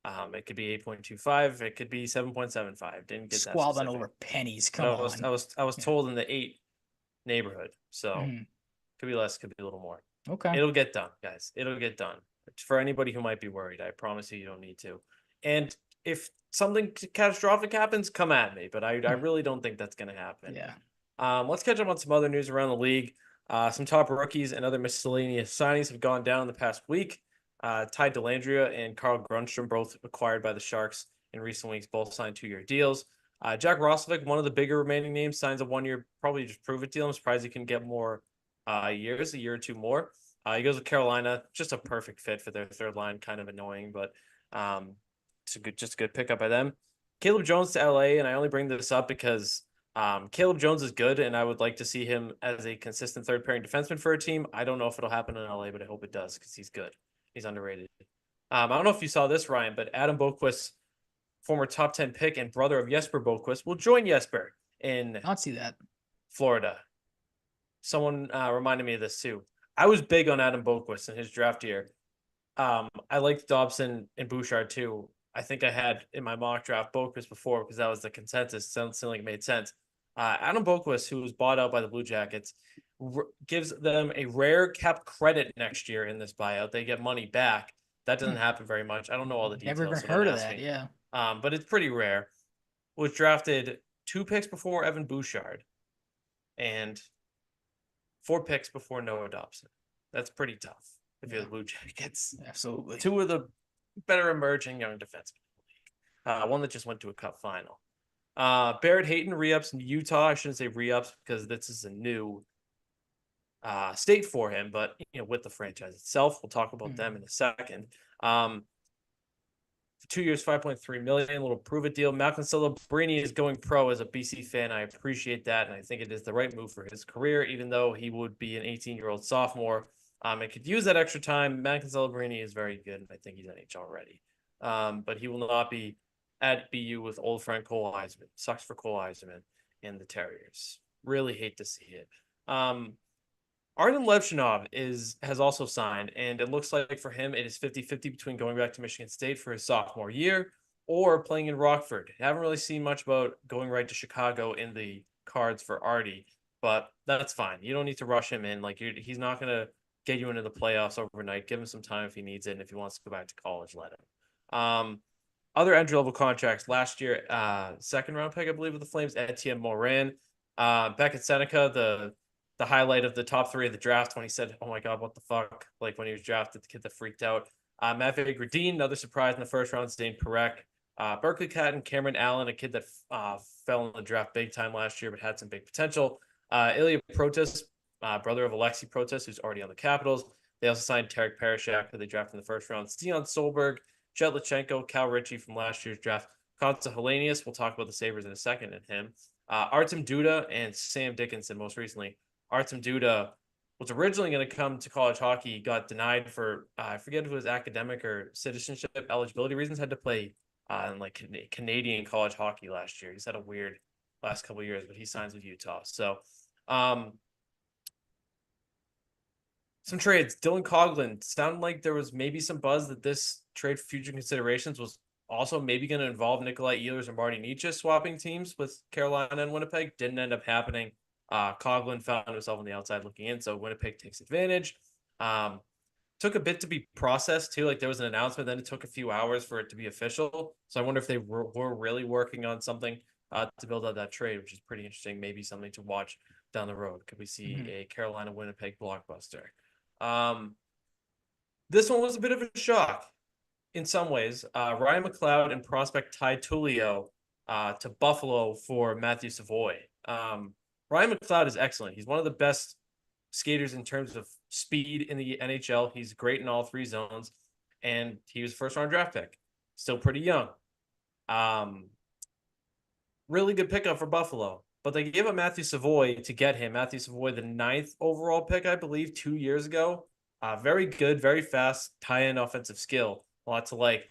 about. It could be 8.25. It could be 7.75. Didn't get that Squabbling specific. over pennies. But Come on. I was told in the 8 neighborhood. So Mhm. could be less, could be a little more. Okay. It'll get done, guys. It'll get done. For anybody who might be worried, I promise you don't need to. And if something catastrophic happens, come at me. But I really don't think that's going to happen. Yeah. Let's catch up on some other news around the league. Some top rookies and other miscellaneous signings have gone down in the past week. Ty Dellandrea and Carl Grundstrom, both acquired by the Sharks in recent weeks, both signed 2-year deals. Jack Roslovic, one of the bigger remaining names, signs a 1-year, probably just prove it deal. I'm surprised he can get more years, a year or two more. He goes with Carolina, just a perfect fit for their third line. Kind of annoying, but it's just a good pickup by them. Caleb Jones to LA, and I only bring this up because Caleb Jones is good, and I would like to see him as a consistent third pairing defenseman for a team. I don't know if it'll happen in LA, but I hope it does because he's good. He's underrated. I don't know if you saw this, Ryan, but Adam Boqvist, former top 10 pick and brother of Jesper Boqvist, will join Jesper in I'll see that. Florida. Someone reminded me of this too. I was big on Adam Boqvist in his draft year. I liked Dobson and Bouchard too. I think I had in my mock draft Boqvist before because that was the consensus. Sounds like it made sense. Adam Boqvist, who was bought out by the Blue Jackets, gives them a rare cap credit next year in this buyout. They get money back. That doesn't happen very much. I don't know all the details. Never even So heard don't of ask that. me. Yeah. But it's pretty rare. Was drafted 2 picks before Evan Bouchard and 4 picks before Noah Dobson. That's pretty tough if you're the Blue Jackets. Absolutely. 2 of the better emerging young defensemen. One that just went to a cup final. Barrett Hayton re-ups in Utah. I shouldn't say re-ups because this is a new state for him, but with the franchise itself, we'll talk about them in a second. For 2 years, $5.3 million, a little prove it deal. Malcolm Celebrini is going pro. As a BC fan, I appreciate that, and I think it is the right move for his career, even though he would be an 18-year-old sophomore. And could use that extra time. Malcolm Celebrini is very good, and I think he's NHL ready. But he will not be at BU with old friend Cole Eiserman. Sucks for Cole Eiserman and the Terriers. Really hate to see it. Artem Levchinov has also signed, and it looks like for him it is 50-50 between going back to Michigan State for his sophomore year or playing in Rockford. I haven't really seen much about going right to Chicago in the cards for Artie, but that's fine. You don't need to rush him in. Like he's not going to get you into the playoffs overnight. Give him some time if he needs it, and if he wants to go back to college, let him. Other entry-level contracts last year, second round pick, I believe, with the Flames, Etienne Morin. Beckett Seneca, the highlight of the top 3 of the draft when he said, "Oh my God, what the fuck?" Like when he was drafted, the kid that freaked out. Matvei Gradin, another surprise in the first round, Zane Parekh. Berkeley Cat and Cameron Allen, a kid that fell in the draft big time last year but had some big potential. Ilya Protas, brother of Alexei Protas, who's already on the Capitals. They also signed Tarek Parashak, who they drafted in the first round. Stian Solberg, Chet Lachenko, Cal Ritchie from last year's draft. Konsta Helenius, we'll talk about the Sabres in a second, and him. Artem Duda and Sam Dickinson most recently. Artem Duda was originally going to come to college hockey, got denied for, I forget if it was academic or citizenship eligibility reasons, had to play in like Canadian college hockey last year. He's had a weird last couple of years, but he signs with Utah. So some trades. Dylan Coughlin, sounded like there was maybe some buzz that this trade for future considerations was also maybe going to involve Nikolai Ehlers and Marty Nietzsche swapping teams with Carolina and Winnipeg. Didn't end up happening. Coughlin found himself on the outside looking in, so Winnipeg takes advantage. Took a bit to be processed too. Like there was an announcement, then it took a few hours for it to be official. So I wonder if they were really working on something to build out that trade, which is pretty interesting. Maybe something to watch down the road. Could we see a Carolina Winnipeg blockbuster? This one was a bit of a shock in some ways. Ryan McLeod and prospect Ty Tullio to Buffalo for Matthew Savoy. Ryan McLeod is excellent. He's one of the best skaters in terms of speed in the NHL. He's great in all three zones, and he was first round draft pick. Still pretty young. Really good pickup for Buffalo. But they gave up Matthew Savoy to get him. Matthew Savoy, the 9th overall pick, I believe, 2 years ago. Very good, very fast, tie-in offensive skill. A lot to like.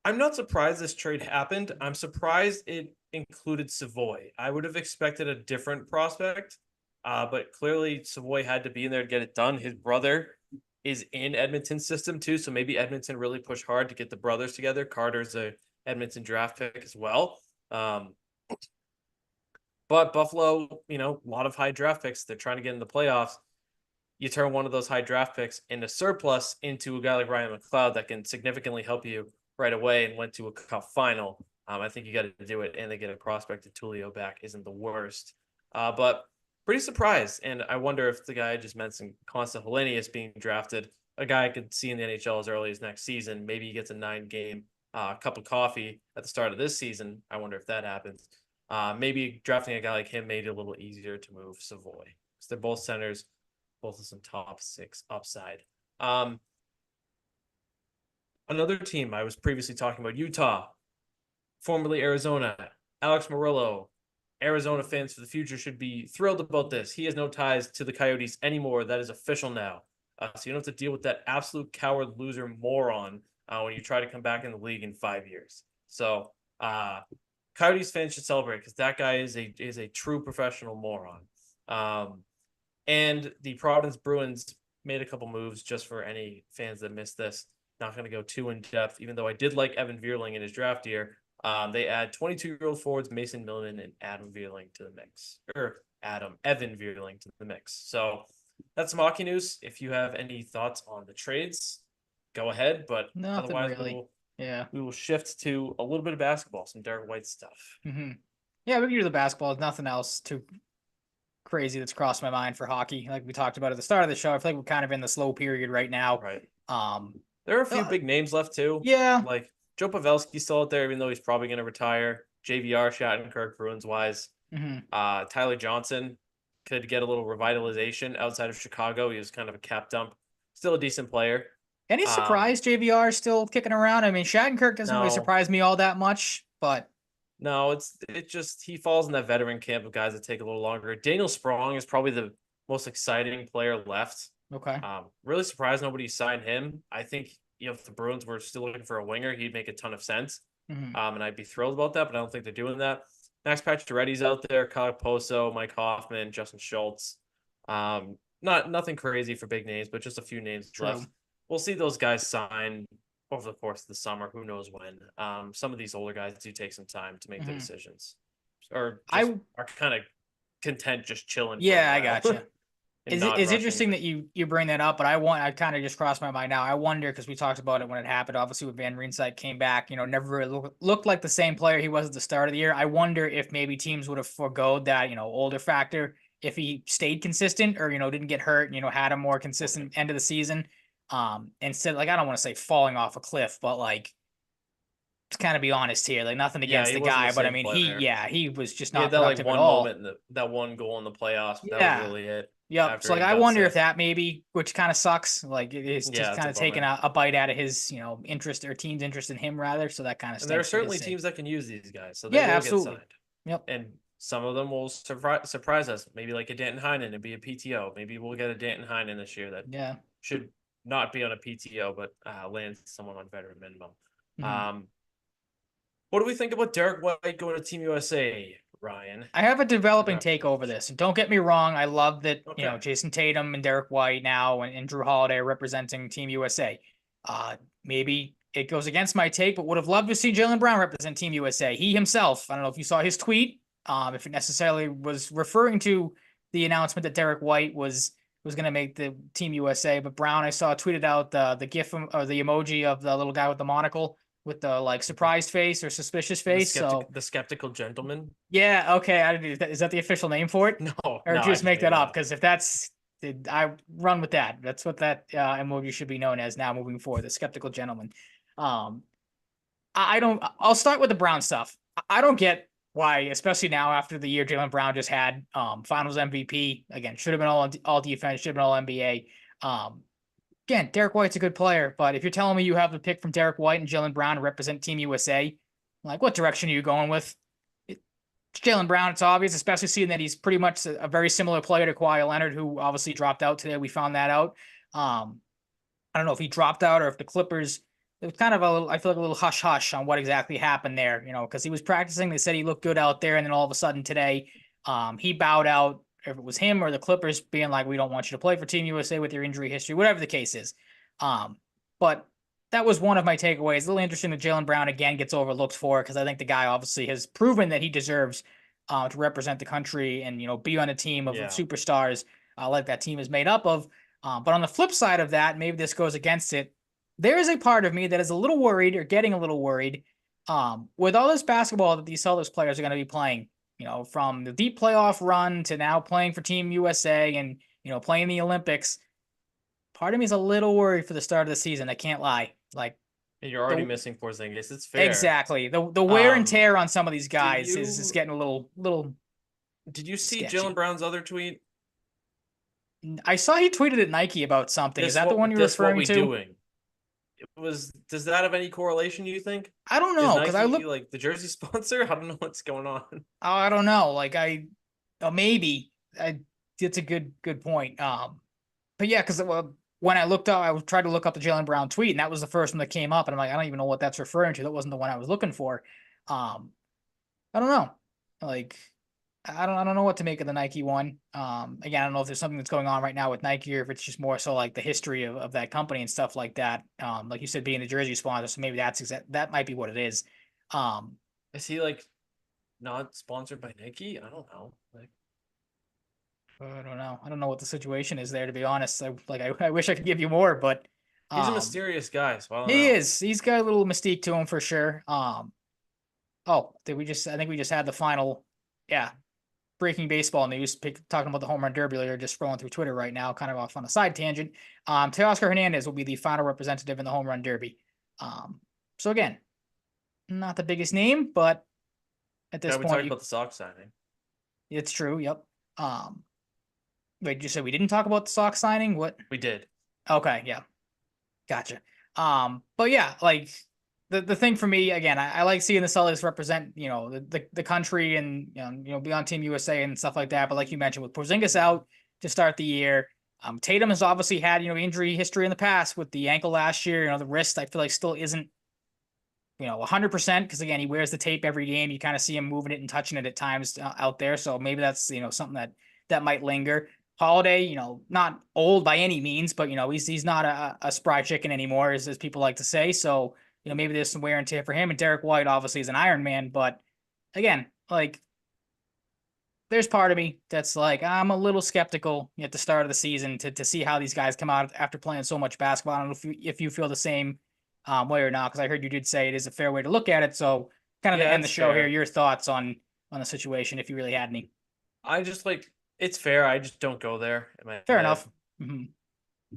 I'm not surprised this trade happened. I'm surprised it included Savoy. I would have expected a different prospect, but clearly Savoy had to be in there to get it done. His brother is in Edmonton's system too, so maybe Edmonton really pushed hard to get the brothers together. Carter's a Edmonton draft pick as well. But Buffalo, a lot of high draft picks. They're trying to get in the playoffs. You turn one of those high draft picks into surplus into a guy like Ryan McLeod that can significantly help you right away and went to a cup final. I think you got to do it, and they get a prospect of Tullio back isn't the worst. But pretty surprised, and I wonder if the guy I just mentioned, Consta Helenius, being drafted, a guy I could see in the NHL as early as next season. Maybe he gets a 9-game cup of coffee at the start of this season. I wonder if that happens. Maybe drafting a guy like him made it a little easier to move Savoy, because they're both centers, both of some top 6 upside. Another team I was previously talking about, Utah, formerly Arizona, Alex Murillo. Arizona fans for the future should be thrilled about this. He has no ties to the Coyotes anymore. That is official now. So you don't have to deal with that absolute coward loser moron when you try to come back in the league in 5 years. So Coyotes fans should celebrate, because that guy is a true professional moron. And the Providence Bruins made a couple moves just for any fans that missed this. Not going to go too in depth, even though I did like Evan Vierling in his draft year. They add 22-year-old forwards Mason Millman and Adam Vierling to the mix. Evan Vierling to the mix. So that's some hockey news. If you have any thoughts on the trades, go ahead. But Nothing otherwise, really. we will shift to a little bit of basketball, some Derek White stuff. Yeah, we can do the basketball. Nothing else too crazy that's crossed my mind for hockey. Like we talked about at the start of the show, I feel like we're kind of in the slow period right now. Right. There are a few big names left too. Yeah. Like Joe Pavelski's still out there, even though he's probably going to retire. JVR, Shattenkirk, Bruins wise. Tyler Johnson could get a little revitalization outside of Chicago. He was kind of a cap dump. Still a decent player. Any surprise JVR is still kicking around? I mean, Shattenkirk doesn't really surprise me all that much, but no, it just he falls in that veteran camp of guys that take a little longer. Daniel Sprong is probably the most exciting player left. Okay. Really surprised nobody signed him. I think if the Bruins were still looking for a winger, he'd make a ton of sense. And I'd be thrilled about that, but I don't think they're doing that. Max Pacioretty's out there, Kyle Poso, Mike Hoffman, Justin Schultz. Nothing crazy for big names, but just a few names left. We'll see those guys sign over the course of the summer. Who knows when? Some of these older guys do take some time to make their decisions, or are kind of content just chilling. Yeah, I gotcha. It's interesting that you bring that up, but I kind of just crossed my mind now. I wonder, because we talked about it when it happened. Obviously, when Van Riemsdyk came back, never really looked like the same player he was at the start of the year. I wonder if maybe teams would have forgoed that older factor if he stayed consistent, or didn't get hurt, had a more consistent end of the season. Instead, I don't want to say falling off a cliff, but to kind of be honest here, nothing against the guy, but I mean, he was just not productive one at all. Moment that one goal in the playoffs, that was really it. Yeah, so I wonder if that maybe, which kind of sucks, it's just kind of taking a bite out of his, interest, or team's interest in him rather. So that kind of. And there are certainly teams that can use these guys, so they will absolutely get signed. Yep. And some of them will surprise us. Maybe like a Danton Heinen and be a PTO. Maybe we'll get a Danton Heinen this year that should not be on a PTO, but land someone on veteran minimum. What do we think about Derek White going to Team USA, Ryan? I have a developing take over this. And don't get me wrong, I love that Jason Tatum and Derek White now and Drew Holiday are representing Team USA. Maybe it goes against my take, but would have loved to see Jaylen Brown represent Team USA. He himself, I don't know if you saw his tweet, if it necessarily was referring to the announcement that Derek White was going to make the Team USA, but Brown, I saw tweeted out the gif or the emoji of the little guy with the monocle with the like surprised face or suspicious face. The skeptical gentleman. Yeah, okay. Is that the official name for it? No, Or no, just make that up? Because if that's, I run with that. That's what that emoji should be known as now moving forward. The skeptical gentleman. I don't. I'll start with the Brown stuff. I don't get why, especially now after the year Jaylen Brown just had, Finals MVP again. Should have been all defense. Should have been all NBA. Again, Derek White's a good player, but if you're telling me you have the pick from Derek White and Jaylen Brown to represent Team USA, like what direction are you going with? It's Jaylen Brown. It's obvious, especially seeing that he's pretty much a very similar player to Kawhi Leonard, who obviously dropped out today. We found that out. I don't know if he dropped out or if the Clippers. It was kind of I feel like a little hush hush on what exactly happened there, because he was practicing. They said he looked good out there, and then all of a sudden today, he bowed out. If it was him or the Clippers being like, we don't want you to play for Team USA with your injury history, whatever the case is. But that was one of my takeaways. A little interesting that Jaylen Brown again gets overlooked for, because I think the guy obviously has proven that he deserves to represent the country and, be on a team of superstars like that team is made up of. But on the flip side of that, maybe this goes against it. There is a part of me that is a little worried or getting a little worried with all this basketball that these Celtics players are going to be playing, from the deep playoff run to now playing for Team USA and, playing the Olympics. Part of me is a little worried for the start of the season. I can't lie. Like, you're already missing Porzingis. It's fair. Exactly. The wear and tear on some of these guys is getting a little. Did you see Jaylen Brown's other tweet? I saw he tweeted at Nike about something. Is that the one you're referring to? Doing. Does that have any correlation, you think? I don't know, because I look like the jersey sponsor. I don't know what's going on. I don't know. Like maybe it's a good point. But yeah, because when I looked up, I tried to look up the Jaylen Brown tweet, and that was the first one that came up, and I'm like, I don't even know what that's referring to. That wasn't the one I was looking for. I don't know. Like, I don't know what to make of the Nike one. Again, I don't know if there's something that's going on right now with Nike, or if it's just more so like the history of that company and stuff like that. Like you said, being the jersey sponsor, so maybe that might be what it is. Is he like not sponsored by Nike? I don't know. Like, I don't know. I don't know what the situation is there, to be honest. I wish I could give you more, but he's a mysterious guy. So I don't know. He is. He's got a little mystique to him for sure. I think we just had the final, breaking baseball news, talking about the home run derby earlier, just scrolling through Twitter right now, kind of off on a side tangent. Teoscar Hernandez will be the final representative in the home run derby. So again, not the biggest name, but at this point, we talked about the Sox signing. It's true. Yep. Wait, you said we didn't talk about the Sox signing? What? We did. Okay. Yeah. Gotcha. But yeah, like, the thing for me, again, I like seeing the Celtics represent, the country and, be on Team USA and stuff like that. But like you mentioned, with Porzingis out to start the year, Tatum has obviously had, injury history in the past with the ankle last year. The wrist, I feel like still isn't, 100%, because again, he wears the tape every game. You kind of see him moving it and touching it at times out there. So maybe that's, something that might linger. Holiday, not old by any means, but, he's not a spry chicken anymore, as people like to say. So, maybe there's some wear and tear for him. And Derek White obviously is an Iron Man, but again, like, there's part of me that's like, I'm a little skeptical at the start of the season to see how these guys come out after playing so much basketball. I don't know if you feel the same way or not, because I heard you did say it is a fair way to look at it. So kind of to end the show here, your thoughts on the situation, if you really had any. I just it's fair. I just don't go there. Fair enough. Mm-hmm.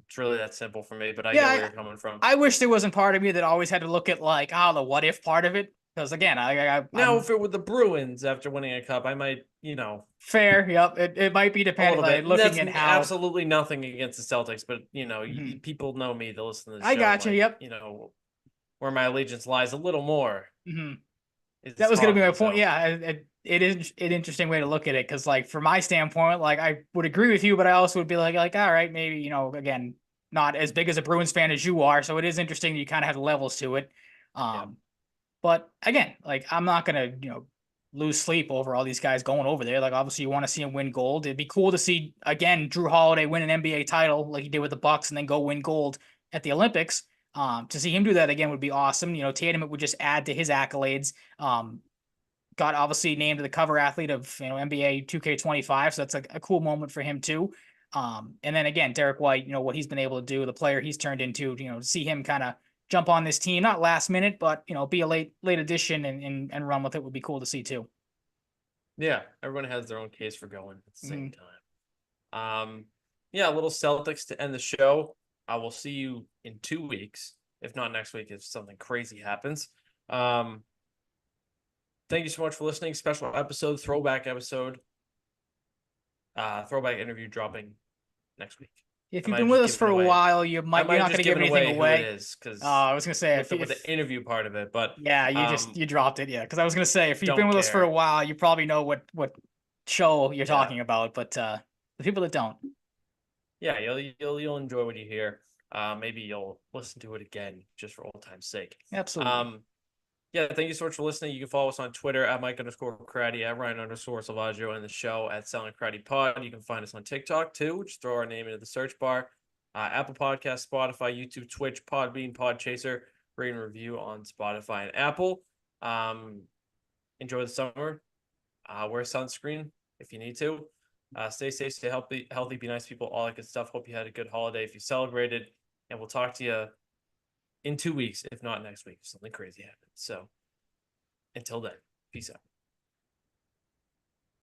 It's really that simple for me, but I get where you're coming from. I wish there wasn't part of me that always had to look at like, the what if part of it. Because again, if it were the Bruins after winning a cup, I might, Fair. Yep. It might be depending on looking at how. Absolutely nothing against the Celtics, but people know me. They'll listen to the show. I got you. Yep. Where my allegiance lies a little more. Mm-hmm. That was going to be my point. Yeah. It is an interesting way to look at it, because like from my standpoint, like I would agree with you, but I also would be like all right, maybe, again, not as big as a Bruins fan as you are, so it is interesting that you kind of have levels to it. But again, like I'm not gonna lose sleep over all these guys going over there. Like obviously you want to see him win gold. It'd be cool to see again Drew Holiday win an NBA title like he did with the Bucks and then go win gold at the Olympics. To see him do that again would be awesome. Tatum, it would just add to his accolades. Got obviously named the cover athlete of NBA 2K25, so that's a cool moment for him too. And then again, Derek White, what he's been able to do, the player he's turned into, to see him kind of jump on this team, not last minute, but be a late addition and run with it would be cool to see too. Yeah, everyone has their own case for going at the same time. Yeah, a little Celtics to end the show. I will see you in 2 weeks, if not next week, if something crazy happens. Thank you so much for listening. Special episode, throwback episode, throwback interview dropping next week. If you've been with us for a while, you're not going to give anything away. Who it is, because I was going to say with the interview part of it, but yeah, you dropped it, yeah. Because I was going to say if you've been with us for a while, you probably know what show you're talking about, but the people that don't, yeah, you'll enjoy what you hear. Maybe you'll listen to it again just for old time's sake. Absolutely. Yeah, thank you so much for listening. You can follow us on Twitter at Mike_Cratty, at Ryan_Salvaggio, and the show at Salvaggio and Cratty Pod. You can find us on TikTok too. Just throw our name into the search bar. Apple Podcasts, Spotify, YouTube, Twitch, Podbean, Podchaser. Rate and review on Spotify and Apple. Enjoy the summer. Wear sunscreen if you need to. Stay safe, stay healthy, be nice people, all that good stuff. Hope you had a good holiday if you celebrated. And we'll talk to you in 2 weeks, if not next week, if something crazy happens. So until then, peace out.